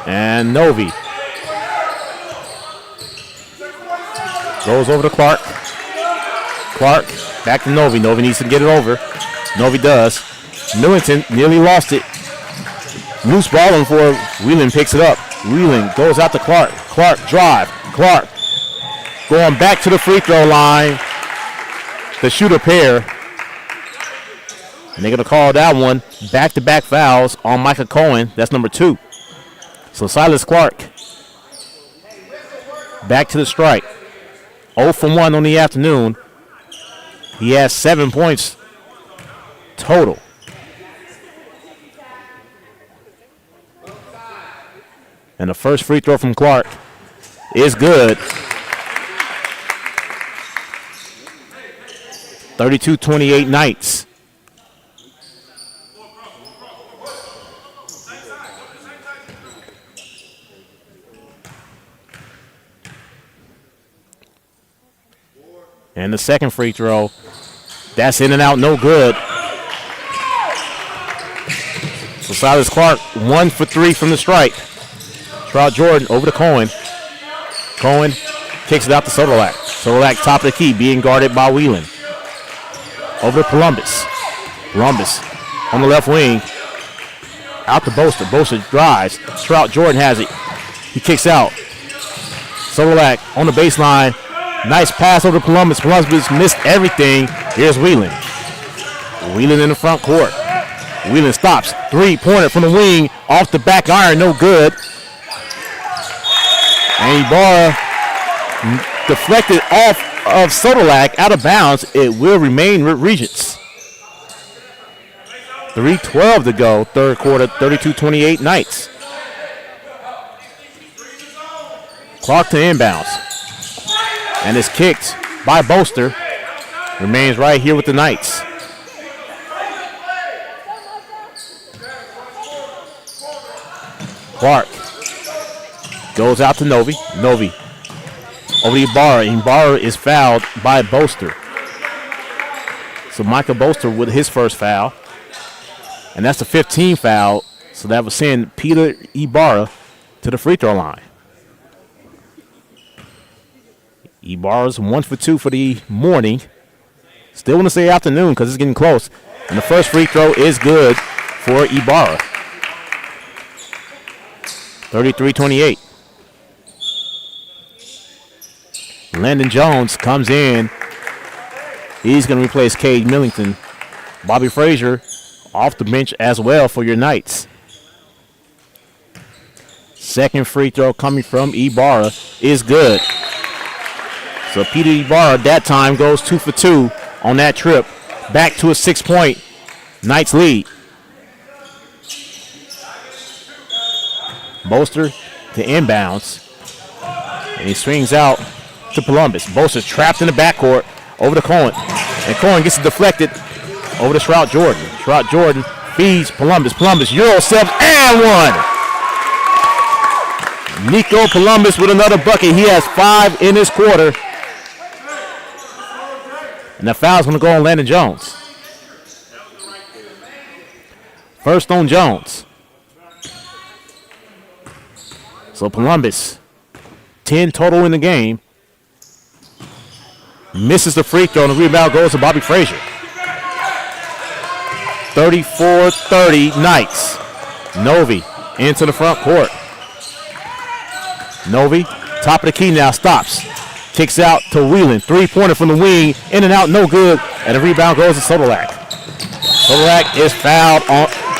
And Novi goes over to Clark. Clark back to Novi. Novi needs to get it over. Novi does. Newington nearly lost it. Loose ball on for Whelan, picks it up. Whelan goes out to Clark. Clark drive. Clark going back to the free throw line. The shooter pair. And they're going to call that one back-to-back fouls on Micah Cohen. That's number 2. So Silas Clark back to the strike. 0 for 1 on the afternoon. He has 7 points total. And the first free throw from Clark is good. 32-28 Knights. And the second free throw, that's in and out, no good. So Silas Clark, 1 for 3 from the strike. Trout Jordan over to Cohen. Cohen kicks it out to Sodolak. Sodolak top of the key, being guarded by Whelan. Over to Columbus. Columbus on the left wing. Out to Bolster. Bolster drives. Trout Jordan has it. He kicks out. Sodolak on the baseline. Nice pass over to Columbus. Columbus missed everything. Here's Whelan. Whelan in the front court. Whelan stops. Three-pointer from the wing. Off the back iron. No good. And Ibarra deflected off of Sodolak out of bounds. It will remain with Regents. 3:12 to go. Third quarter. 32-28 Knights. Clark to inbounds. And is kicked by Bolster. Remains right here with the Knights. Clark goes out to Novi. Novi over to Ibarra. Ibarra is fouled by Boaster. So Micah Boaster with his first foul. And that's the 15th foul. So that will send Peter Ibarra to the free throw line. Ibarra's 1 for 2 for the morning. Still want to say afternoon because it's getting close. And the first free throw is good for Ibarra. 33-28. Landon Jones comes in. He's going to replace Cade Millington. Bobby Frazier off the bench as well for your Knights. Second free throw coming from Ibarra is good. So Peter Ibarra that time goes 2 for 2 on that trip. Back to a 6-point Knights lead. Boaster to inbounds. And he swings out to Columbus. Boaster trapped in the backcourt over to Cohen. And Cohen gets it deflected over to Shroud Jordan. Shroud Jordan feeds Columbus. Columbus Euro steps and one. Nico Columbus with another bucket. He has 5 in this quarter. And the foul's going to go on Landon Jones. First on Jones. So Columbus, 10 total in the game. Misses the free throw, and the rebound goes to Bobby Frazier. 34-30 Knights. Novi into the front court. Novi, top of the key now, stops. Kicks out to Whelan. Three-pointer from the wing. In and out, no good. And the rebound goes to Sodolak. Sodolak is fouled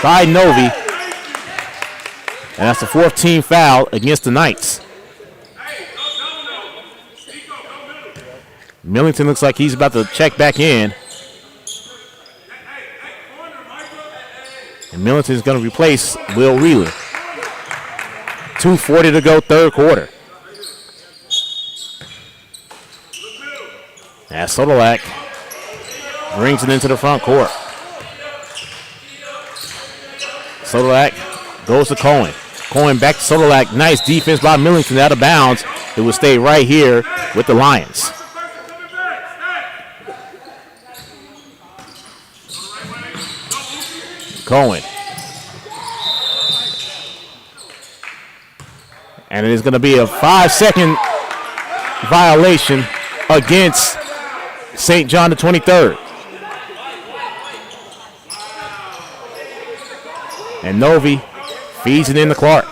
by Novi. And that's the 14th foul against the Knights. Millington looks like he's about to check back in. And Millington's going to replace Will Wheeler. 2:40 to go, third quarter. As Sodolak brings it into the front court. Sodolak goes to Cohen. Cohen back to Sodolak. Nice defense by Millington out of bounds. It will stay right here with the Lions. Cohen. And it is going to be a 5-second violation against St. John the 23rd. And Novi feeds it in to Clark.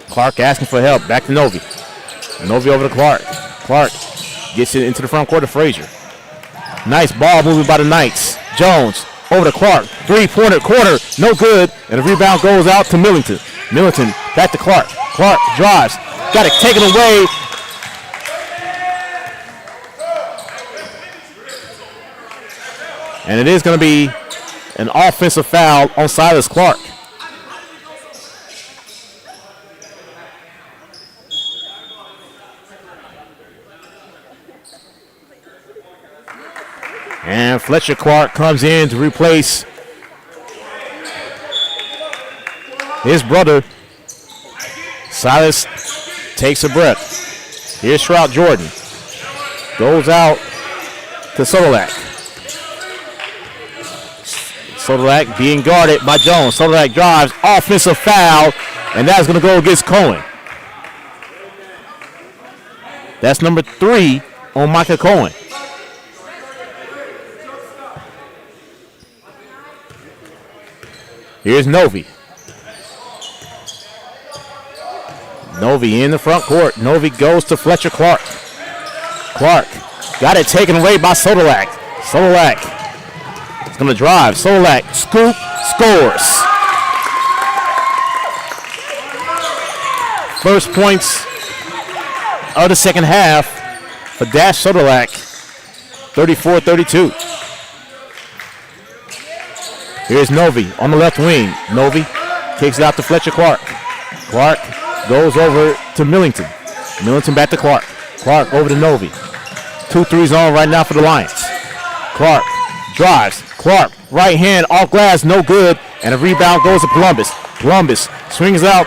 Clark asking for help. Back to Novi. Novi over to Clark. Clark gets it into the front court to Frazier. Nice ball moving by the Knights. Jones over to Clark. Three-pointer corner. No good. And the rebound goes out to Millington. Millington back to Clark. Clark drives. Got it taken away. And it is going to be an offensive foul on Silas Clark. And Fletcher Clark comes in to replace his brother. Silas takes a breath. Here's Shroud Jordan. Goes out to Sodolak. Sodolak being guarded by Jones. Sodolak drives, offensive foul, and that's going to go against Cohen. That's number 3 on Micah Cohen. Here's Novi. Novi in the front court. Novi goes to Fletcher Clark. Clark got it taken away by Sodolak. Sodolak is going to drive. Sodolak scoop, scores. First points of the second half for Dash Sodolak. 34-32. Here's Novi on the left wing. Novi kicks it out to Fletcher Clark. Clark goes over to Millington. Millington back to Clark. Clark over to Novi. 2-3s on right now for the Lions. Clark drives. Clark, right hand, off glass, no good. And a rebound goes to Columbus. Columbus swings out.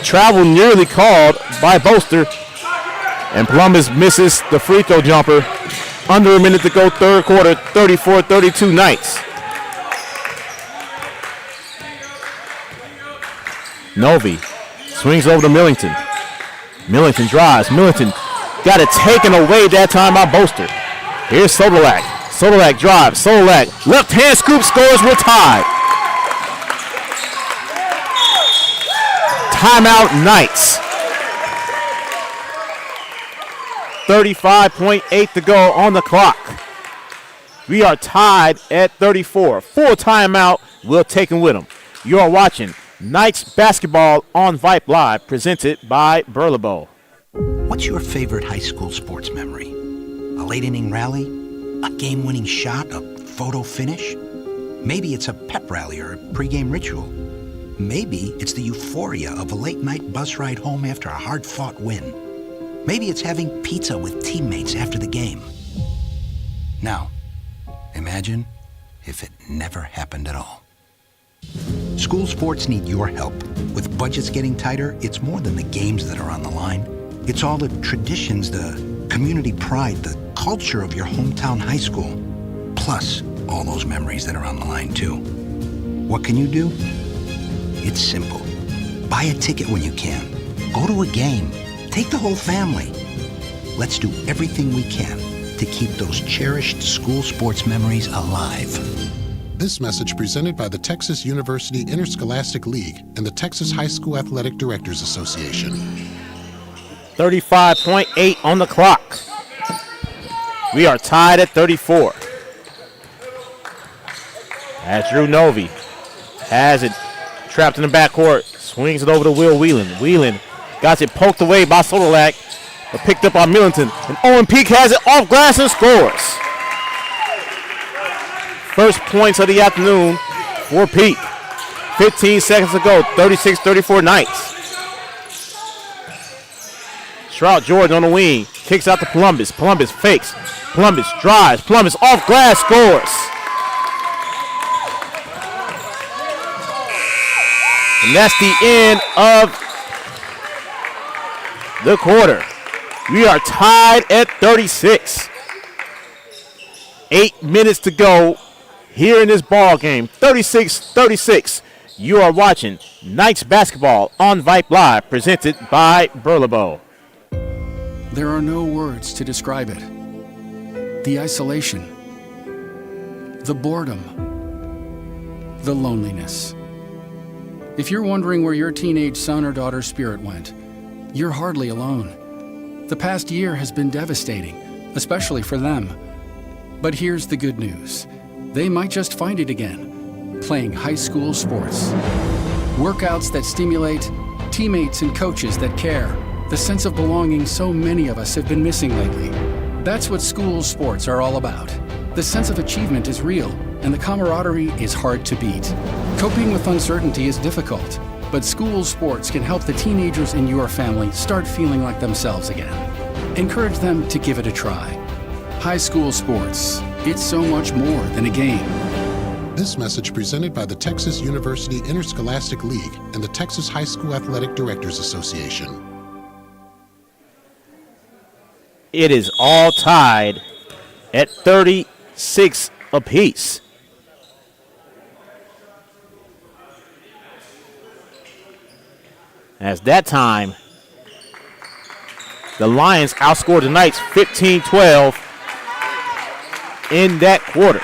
Travel nearly called by Boaster. And Columbus misses the free throw jumper. Under a minute to go, third quarter, 34-32 Knights. Novi swings over to Millington. Millington drives. Millington got it taken away that time by Boaster. Here's Sodolak. Sodolak drives. Sodolak left hand scoop, scores. We're tied. Timeout Knights. 35.8 to go on the clock. We are tied at 34. Full timeout. We'll take him with them. You are watching Knights basketball on Vype Live, presented by Burlebo. What's your favorite high school sports memory? A late inning rally? A game-winning shot? A photo finish? Maybe it's a pep rally or a pregame ritual. Maybe it's the euphoria of a late-night bus ride home after a hard-fought win. Maybe it's having pizza with teammates after the game. Now, imagine if it never happened at all. School sports need your help. With budgets getting tighter, it's more than the games that are on the line. It's all the traditions, the community pride, the culture of your hometown high school. Plus, all those memories that are on the line, too. What can you do? It's simple. Buy a ticket when you can. Go to a game. Take the whole family. Let's do everything we can to keep those cherished school sports memories alive. This message presented by the Texas University Interscholastic League and the Texas High School Athletic Directors Association. 35.8 on the clock. We are tied at 34. As Drew Novi has it trapped in the backcourt, swings it over to Will Whelan. Whelan got it poked away by Sodolak, but picked up by Millington. And Owen Peak has it off glass and scores. First points of the afternoon for Peak. 15 seconds to go, 36-34 Knights. Stroud Jordan on the wing, kicks out to Columbus. Columbus fakes. Columbus drives. Columbus off glass, scores. And that's the end of the quarter. We are tied at 36. 8 minutes to go here in this ball game. 36-36. You are watching Knights basketball on Vype Live, presented by Burlebo. There are no words to describe it. The isolation, the boredom, the loneliness. If you're wondering where your teenage son or daughter's spirit went, you're hardly alone. The past year has been devastating, especially for them. But here's the good news. They might just find it again, playing high school sports. Workouts that stimulate, teammates and coaches that care, the sense of belonging so many of us have been missing lately. That's what school sports are all about. The sense of achievement is real, and the camaraderie is hard to beat. Coping with uncertainty is difficult, but school sports can help the teenagers in your family start feeling like themselves again. Encourage them to give it a try. High school sports, it's so much more than a game. This message presented by the Texas University Interscholastic League and the Texas High School Athletic Directors Association. It is all tied at 36 apiece. As that time, the Lions outscored the Knights 15-12 in that quarter.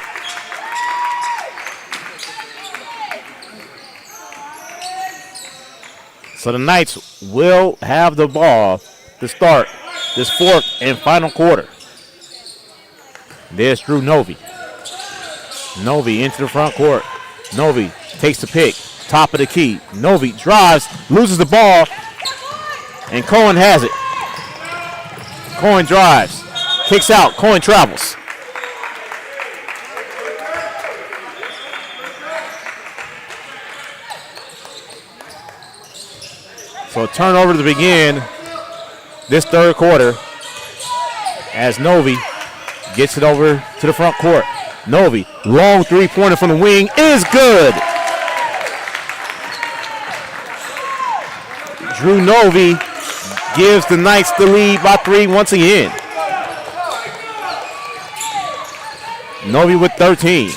So the Knights will have the ball to start this fourth and final quarter. There's Drew Novi. Novi into the front court. Novi takes the pick. Top of the key. Novi drives, loses the ball, and Cohen has it. Cohen drives, kicks out. Cohen travels. So a turnover to begin this third quarter as Novi gets it over to the front court. Novi, long three-pointer from the wing is good. Drew Novi gives the Knights the lead by 3 once again. Novi with 13.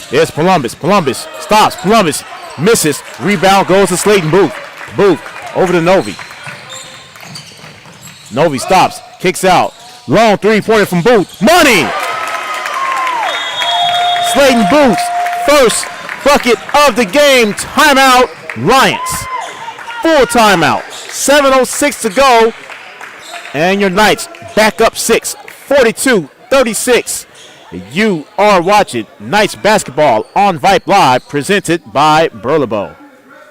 Here's Columbus. Columbus stops. Columbus misses. Rebound goes to Slayton Booth. Booth over to Novi. Novi stops. Kicks out. Long three-pointer from Booth. Money! Slayton Booth's first bucket of the game. Timeout, Lions. Full timeout. 7:06 to go. And your Knights back up 6. 42-36. You are watching Knights basketball on Vype Live, presented by Burlebo.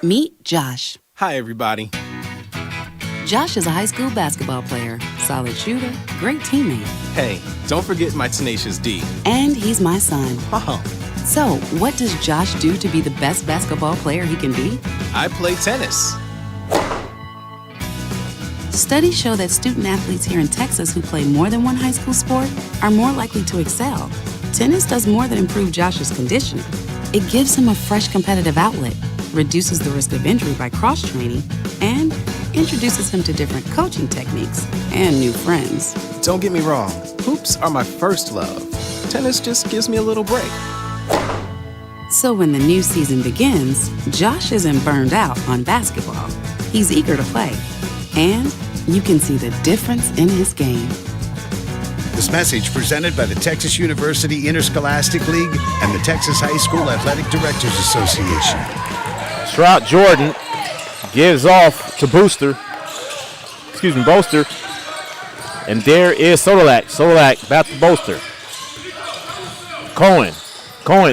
Meet Josh. Hi, everybody. Josh is a high school basketball player, solid shooter, great teammate. Hey, don't forget my tenacious D. And he's my son. Oh. So, what does Josh do to be the best basketball player he can be? I play tennis. Studies show that student athletes here in Texas who play more than one high school sport are more likely to excel. Tennis does more than improve Josh's conditioning. It gives him a fresh competitive outlet, reduces the risk of injury by cross-training, and introduces him to different coaching techniques and new friends. Don't get me wrong, hoops are my first love. Tennis just gives me a little break. So when the new season begins, Josh isn't burned out on basketball. He's eager to play. And you can see the difference in his game. This message presented by the Texas University Interscholastic League and the Texas High School Athletic Directors Association. Stroud Jordan gives off to Boaster. And there is Sodolak. Sodolak back to Boaster. Cohen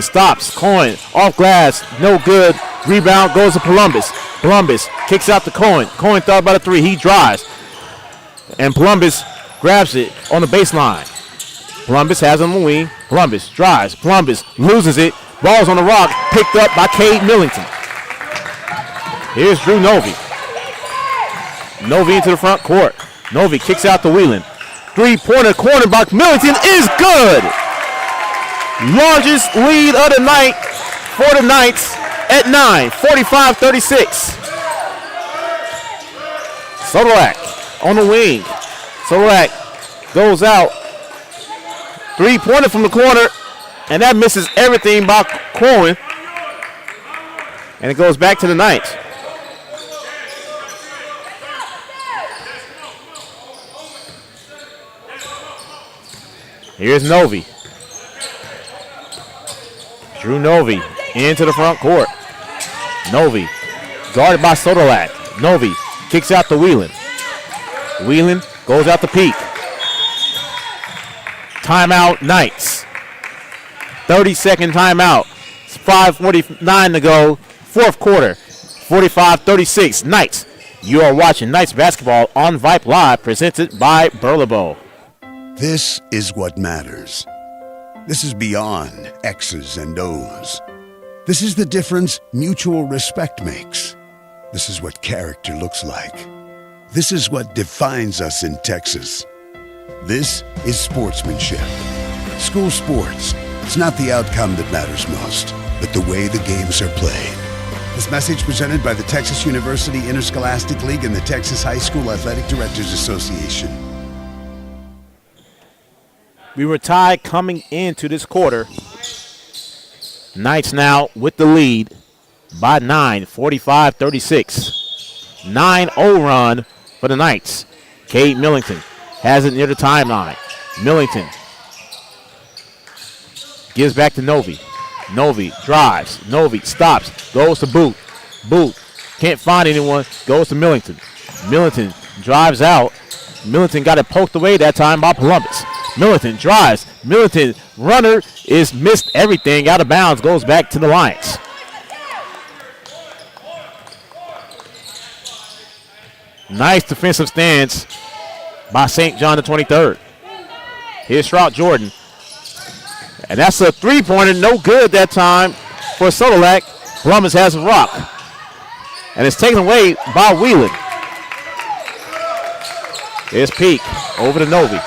stops. Cohen off glass. No good. Rebound goes to Columbus. Columbus kicks out to Cohen. Cohen thought about a three. He drives. And Columbus grabs it on the baseline. Columbus has on the wing. Columbus drives. Columbus loses it. Ball's on the rock. Picked up by Cade Millington. Here's Drew Novi. Novi into the front court. Novi kicks out to Whelan. Three-pointer corner by Millington is good. Largest lead of the night for the Knights at 9. 45-36. Sodolak on the wing. Sodolak goes out. Three-pointer from the corner. And that misses everything by Cohen. And it goes back to the Knights. Here's Novi. Drew Novi into the front court. Novi guarded by Sodolak. Novi kicks out to Whelan. Whelan goes out to Peak. Timeout Knights. 30-second timeout. 5:49 to go. Fourth quarter. 45-36. Knights. You are watching Knights basketball on Vype Live, presented by Burlebo. This is what matters. This is beyond X's and O's. This is the difference mutual respect makes. This is what character looks like. This is what defines us in Texas. This is sportsmanship. School sports. It's not the outcome that matters most, but the way the games are played. This message presented by the Texas University Interscholastic League and the Texas High School Athletic Directors Association. We were tied coming into this quarter. Knights now with the lead by 9, 45-36. 9-0 run for the Knights. Cade Millington has it near the timeline. Millington gives back to Novi. Novi drives. Novi stops. Goes to Boot. Boot can't find anyone. Goes to Millington. Millington drives out. Millington got it poked away that time by Columbus. Millington drives. Millington runner is missed everything out of bounds. Goes back to the Lions. Nice defensive stance by St. John the 23rd. Here's Stroud Jordan. And that's a three-pointer. No good that time for Sodolak. Columbus has a rock. And it's taken away by Whelan. Here's Peak over to Novi.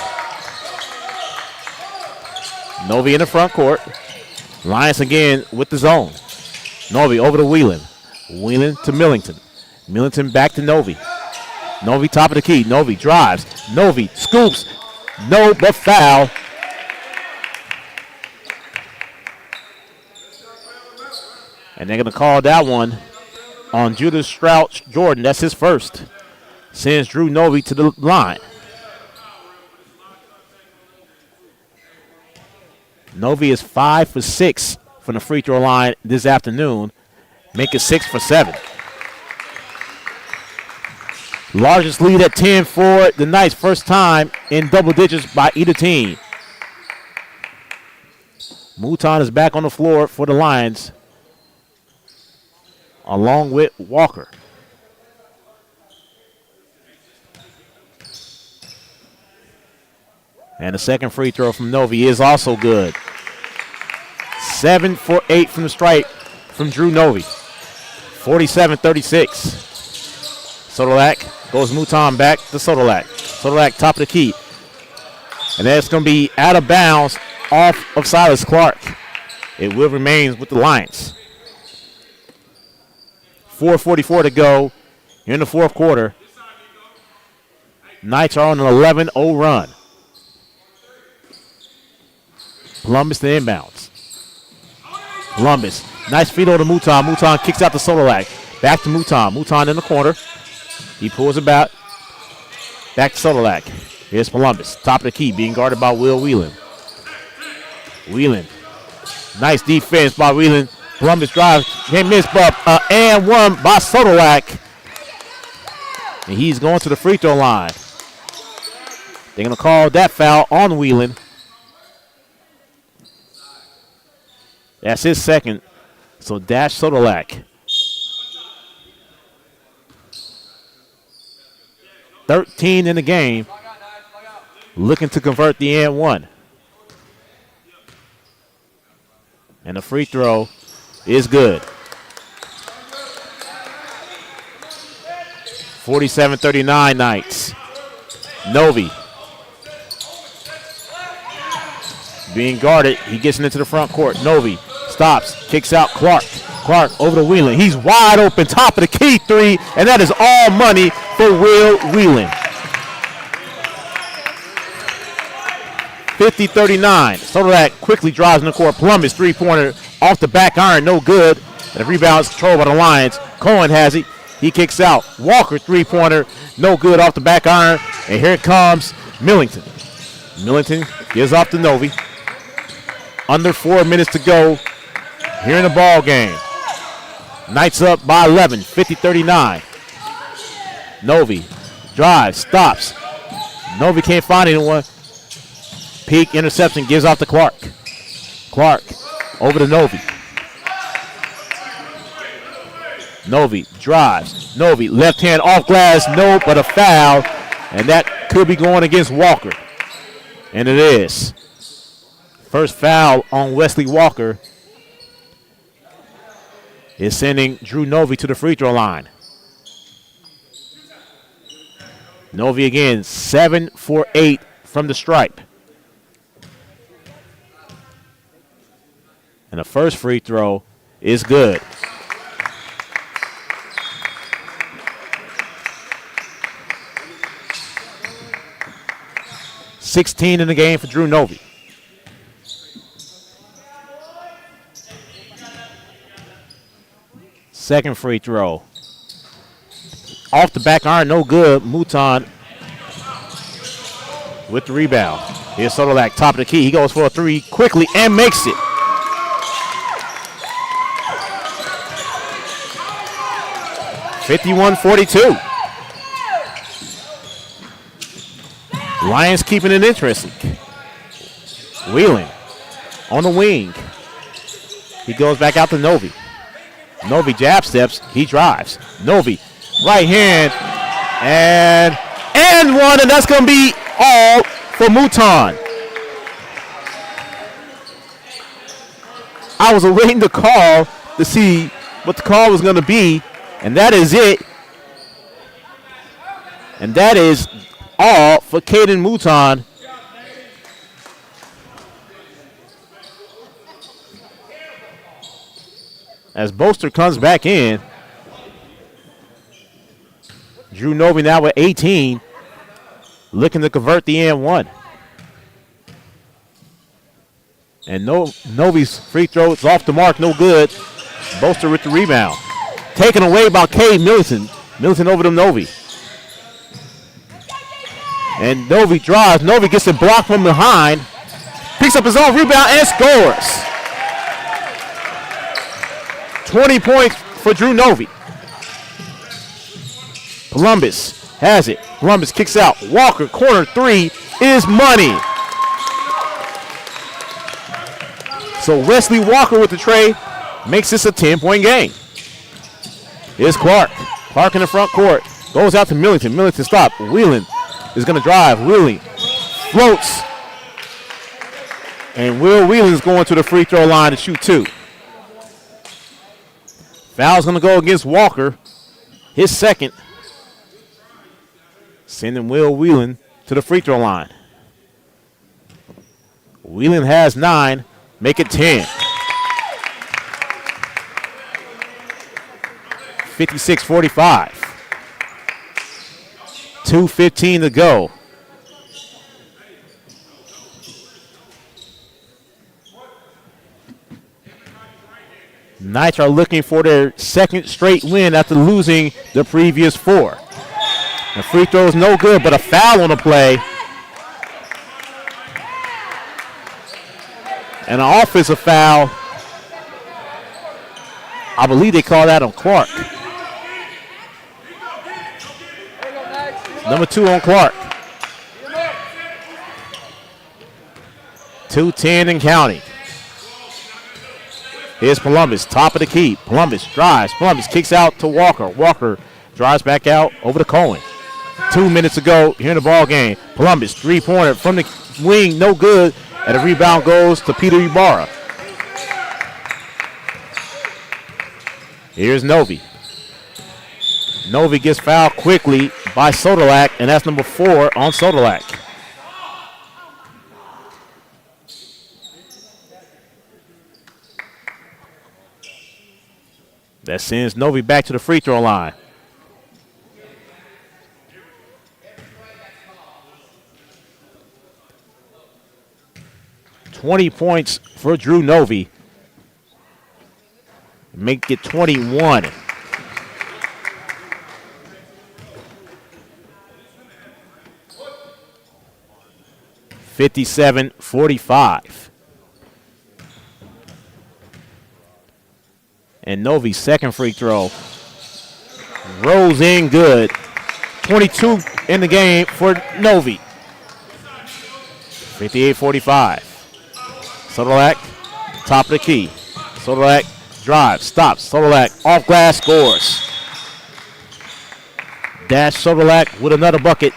Novi in the front court. Lions again with the zone. Novi over to Whelan. Whelan to Millington. Millington back to Novi. Novi top of the key. Novi drives. Novi scoops. No, but foul. And they're going to call that one on Judas Strout Jordan. That's his first. Sends Drew Novi to the line. Novi is 5 for 6 from the free throw line this afternoon. Make it 6 for 7. Largest lead at 10 for the Knights. First time in double digits by either team. Mouton is back on the floor for the Lions, along with Walker. And the second free throw from Novi is also good. 7 for 8 from the stripe from Drew Novi. 47-36. Sodolak goes Mouton back to Sodolak. Sodolak top of the key. And that's going to be out of bounds off of Silas Clark. It will remain with the Lions. 4:44 to go in the fourth quarter. Knights are on an 11-0 run. Columbus to inbounds. Columbus, nice feed over to Mouton. Mouton kicks out to Sodolak. Back to Mouton. Mouton in the corner. He pulls it back. Back to Sodolak. Here's Columbus. Top of the key, being guarded by Will Whelan. Whelan. Nice defense by Whelan. Columbus drives. Can't miss, but and one by Sodolak. And he's going to the free throw line. They're going to call that foul on Whelan. That's his second. So Dash Sodolak. 13 in the game. Looking to convert the and one. And the free throw is good. 47-39 Knights. Novi. Being guarded. He gets into the front court. Novi stops. Kicks out Clark. Clark over to Whelan. He's wide open. Top of the key three. And that is all money for Will Whelan. 50-39. Sodolak quickly drives in the court. Columbus three-pointer off the back iron. No good. And the rebound is controlled by the Lions. Cohen has it. He kicks out. Walker three-pointer. No good off the back iron. And here comes Millington. Millington gives off to Novi. Under 4 minutes to go here in the ball game. Knights up by 11, 50-39. Novi drives, stops. Novi can't find anyone. Peak interception, gives off to Clark. Clark over to Novi. Novi drives. Novi left hand off glass, no, but a foul. And that could be going against Walker. And it is. First foul on Wesley Walker is sending Drew Novi to the free throw line. Novi again, 7 for 8 from the stripe. And the first free throw is good. $16 in the game for Drew Novi. Second free throw. Off the back iron, no good. Mouton with the rebound. Here's Sodolak, top of the key. He goes for a three quickly and makes it. (51-42). Lions keeping it interesting. Wheeling on the wing. He goes back out to Novi. Novi jab steps. He drives. Novi, right hand, and one, and that's going to be all for Mouton. I was awaiting the call to see what the call was going to be, and that is it. And that is all for Caden Mouton. As Boster comes back in. Drew Novi now with 18, looking to convert the and one. And Novi's free throw is off the mark, no good. Boaster with the rebound. Taken away by Cade Middleton. Middleton over to Novi. And Novi drives. Novi gets it blocked from behind. Picks up his own rebound and scores. 20 points for Drew Novi. Columbus has it. Columbus kicks out. Walker, corner three is money. So Wesley Walker with the trade makes this a 10-point game. Here's Clark. Clark in the front court. Goes out to Millington. Millington stop. Wheelan is going to drive. Wheeling floats. And Will Wheelan's going to the free throw line to shoot two. Foul's going to go against Walker. His second. Sending Will Whelan to the free throw line. Whelan has 9. Make it 10. 56-45. 2:15 to go. Knights are looking for their second straight win after losing the previous 4. The free throw is no good, but a foul on the play. And an offensive foul. I believe they call that on Clark. Number 2 on Clark. 2:10 and counting. Here's Columbus, top of the key. Columbus drives. Columbus kicks out to Walker. Walker drives back out over to Cohen. 2 minutes to go here in the ball game. Columbus, three-pointer from the wing, no good. And the rebound goes to Peter Ibarra. Here's Novi. Novi gets fouled quickly by Sodolak, and that's number 4 on Sodolak. That sends Novi back to the free throw line. $20 points for Drew Novi. Make it 21. (57-45). And Novi's second free throw rolls in good. 22 in the game for Novi. 58-45. Sodolak, top of the key. Sodolak drives, stops. Sodolak off glass, scores. Dash Sodolak with another bucket.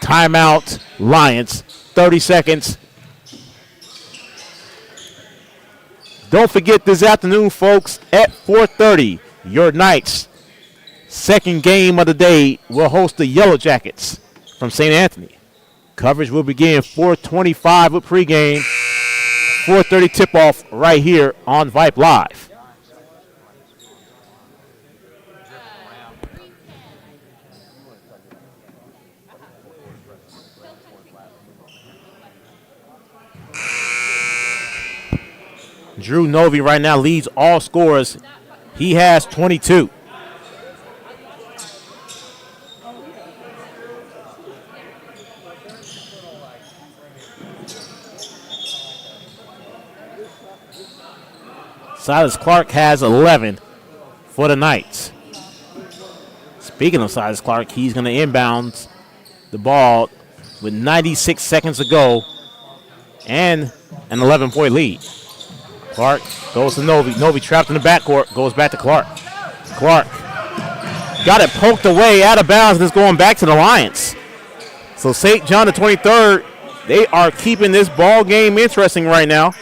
Timeout, Lions. 30 seconds. Don't forget this afternoon, folks, at 4:30, your Knights' second game of the day will host the Yellow Jackets from St. Anthony. Coverage will begin 4:25 with pregame. 4:30 tip-off right here on Vype Live. Drew Novi right now leads all scorers. He has 22. Silas Clark has 11 for the Knights. Speaking of Silas Clark, he's going to inbound the ball with 96 seconds to go and an 11-point lead. Clark goes to Novi. Novi trapped in the backcourt, goes back to Clark. Clark got it poked away out of bounds, and it's going back to the Lions. So St. John the 23rd, they are keeping this ball game interesting right now.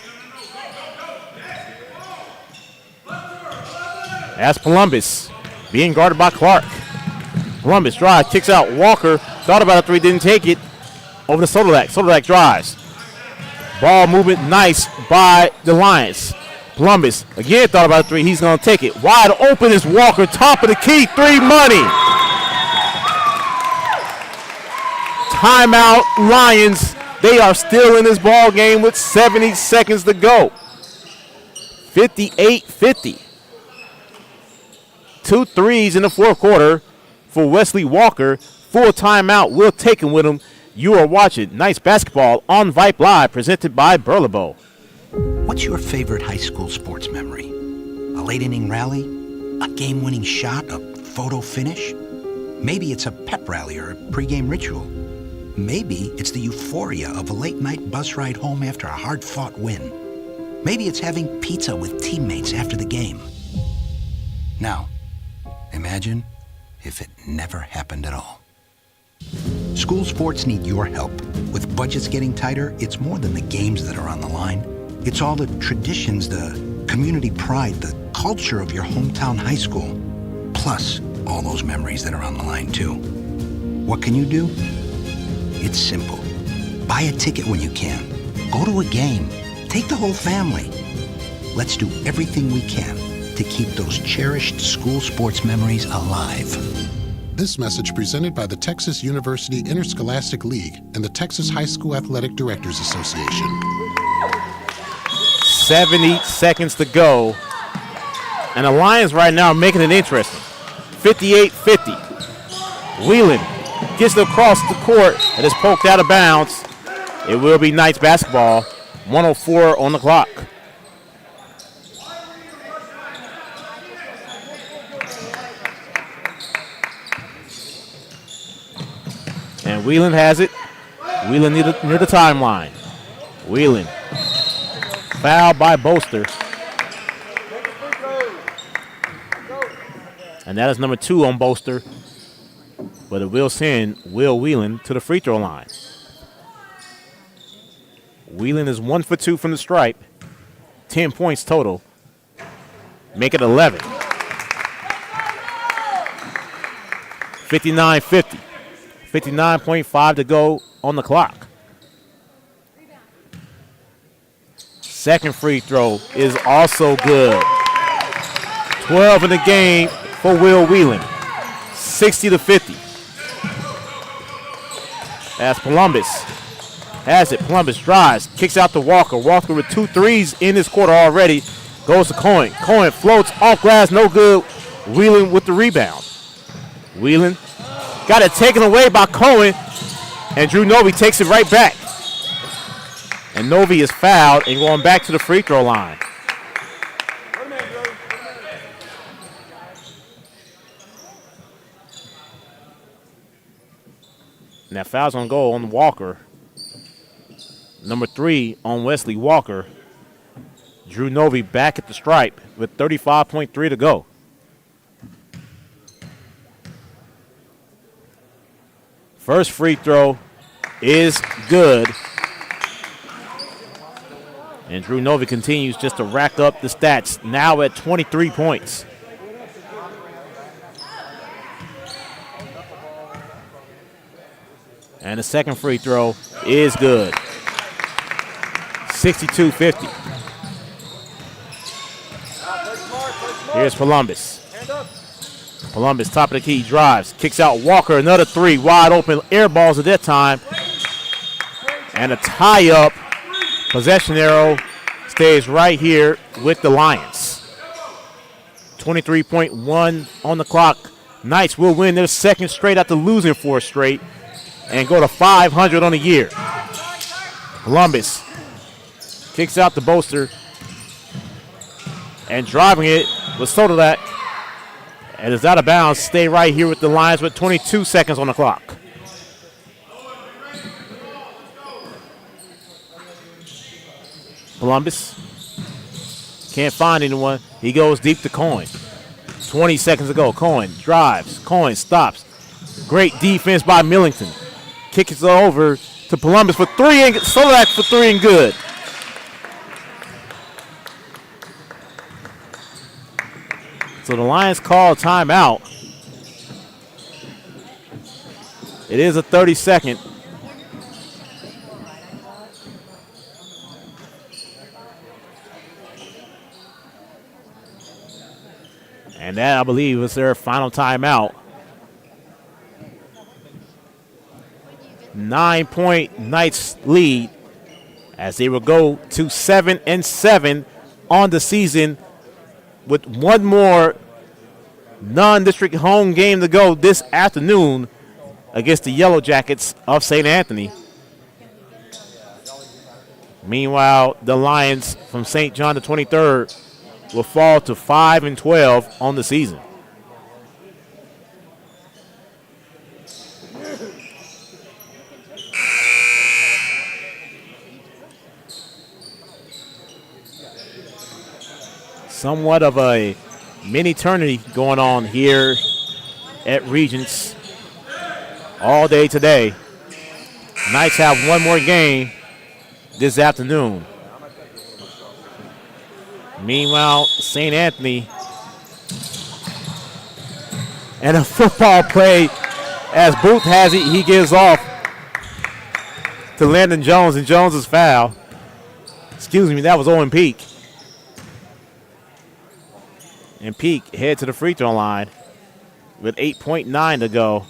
As Columbus being guarded by Clark. Columbus drives, kicks out. Walker thought about a three, didn't take it. Over to Sodolak. Sodolak drives. Ball movement nice by the Lions. Columbus again thought about a three. He's going to take it. Wide open is Walker. Top of the key. 3 money. Timeout, Lions. They are still in this ball game with 70 seconds to go. 58-50. 2 threes in the fourth quarter for Wesley Walker. Full timeout. Will take him with him. You are watching Nice Basketball on Vype Live, presented by Burlebo. What's your favorite high school sports memory? A late inning rally? A game-winning shot? A photo finish? Maybe it's a pep rally or a pregame ritual. Maybe it's the euphoria of a late-night bus ride home after a hard-fought win. Maybe it's having pizza with teammates after the game. Now, imagine if it never happened at all. School sports need your help. With budgets getting tighter, it's more than the games that are on the line. It's all the traditions, the community pride, the culture of your hometown high school. Plus, all those memories that are on the line, too. What can you do? It's simple. Buy a ticket when you can. Go to a game. Take the whole family. Let's do everything we can to keep those cherished school sports memories alive. This message presented by the Texas University Interscholastic League and the Texas High School Athletic Directors Association. 70 seconds to go. And the Lions right now are making it interesting. 58-50. Whelan gets it across the court and is poked out of bounds. It will be Knights basketball. 104 on the clock. And Whelan has it. Whelan near the timeline. Whelan. Foul by Boaster. And that is number 2 on Boaster. But it will send Will Whelan to the free throw line. Whelan is 1 for 2 from the stripe. 10 points total. Make it 11. 59-50. 59.5 to go on the clock. Second free throw is also good. 12 in the game for Will Whelan. 60-50. As Columbus has it. Columbus drives, kicks out to Walker. Walker with 2 threes in this quarter already. Goes to Cohen. Cohen floats off glass, no good. Whelan with the rebound. Whelan got it taken away by Cohen, and Drew Novy takes it right back. And Novy is fouled and going back to the free throw line. And that foul's going to go on Walker. Number 3 on Wesley Walker. Drew Novy back at the stripe with 35.3 to go. First free throw is good. And Drew Novy continues just to rack up the stats, now at 23 points. And the second free throw is good. 62-50. Here's Columbus. Columbus, top of the key, drives, kicks out Walker, another 3, wide open, air balls at that time. And a tie-up. Possession arrow stays right here with the Lions. 23.1 on the clock. Knights will win their second straight after losing 4 straight and go to 500 on the year. Columbus kicks out to Boaster. And driving it was Sotodak. And is out of bounds. Stay right here with the Lions with 22 seconds on the clock. Columbus can't find anyone. He goes deep to Cohen. 20 seconds to go. Cohen drives. Cohen stops. Great defense by Millington. Kicks it over to Columbus for 3 and Solak for 3 and good. So the Lions call timeout. It is a 30-second. And that, I believe, was their final timeout. 9-point Knights lead as they will go to 7-7 on the season with one more non-district home game to go this afternoon against the Yellow Jackets of St. Anthony. Meanwhile, the Lions from St. John the 23rd will fall to 5-12 on the season. Somewhat of a mini tourney going on here at Regents all day today. Knights have one more game this afternoon. Meanwhile, St. Anthony and a football play as Booth has it. He gives off to Landon Jones, and Jones is fouled. Excuse me, that was Owen Peak. And Peak head to the free throw line with 8.9 to go.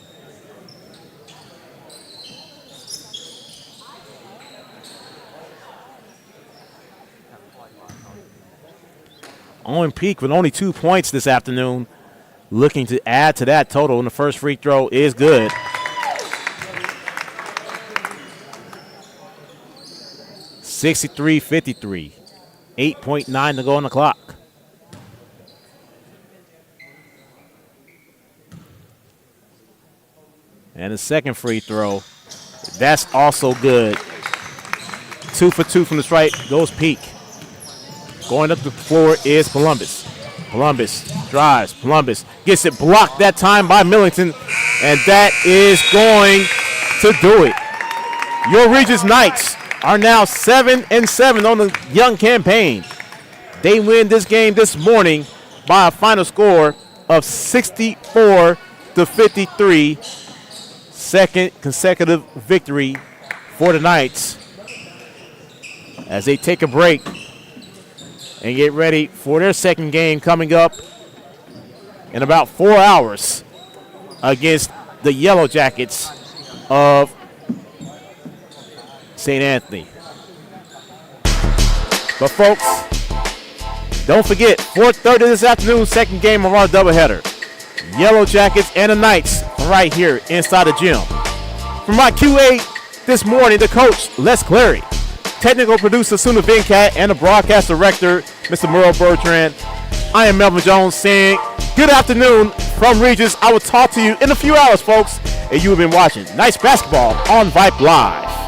Owen Peak with only 2 points this afternoon, looking to add to that total, and the first free throw is good. (63-53). 8.9 to go on the clock. And the second free throw, that's also good. 2 for 2 from the stripe goes Peak. Going up the floor is Columbus. Columbus drives. Columbus gets it blocked that time by Millington, and that is going to do it. Your Regents Knights are now 7-7 on the young campaign. They win this game this morning by a final score of 64-53. Second consecutive victory for the Knights as they take a break and get ready for their second game coming up in about 4 hours against the Yellow Jackets of St. Anthony. But folks, don't forget, 4:30 this afternoon, second game of our doubleheader. Yellow Jackets and the Knights right here inside the gym. For my QA this morning, the coach, Les Clary, technical producer, Suna Vincat, and the broadcast director, Mr. Merle Bertrand, I am Melvin Jones saying good afternoon from Regents. I will talk to you in a few hours, folks, and you have been watching Knights basketball on Vype Live.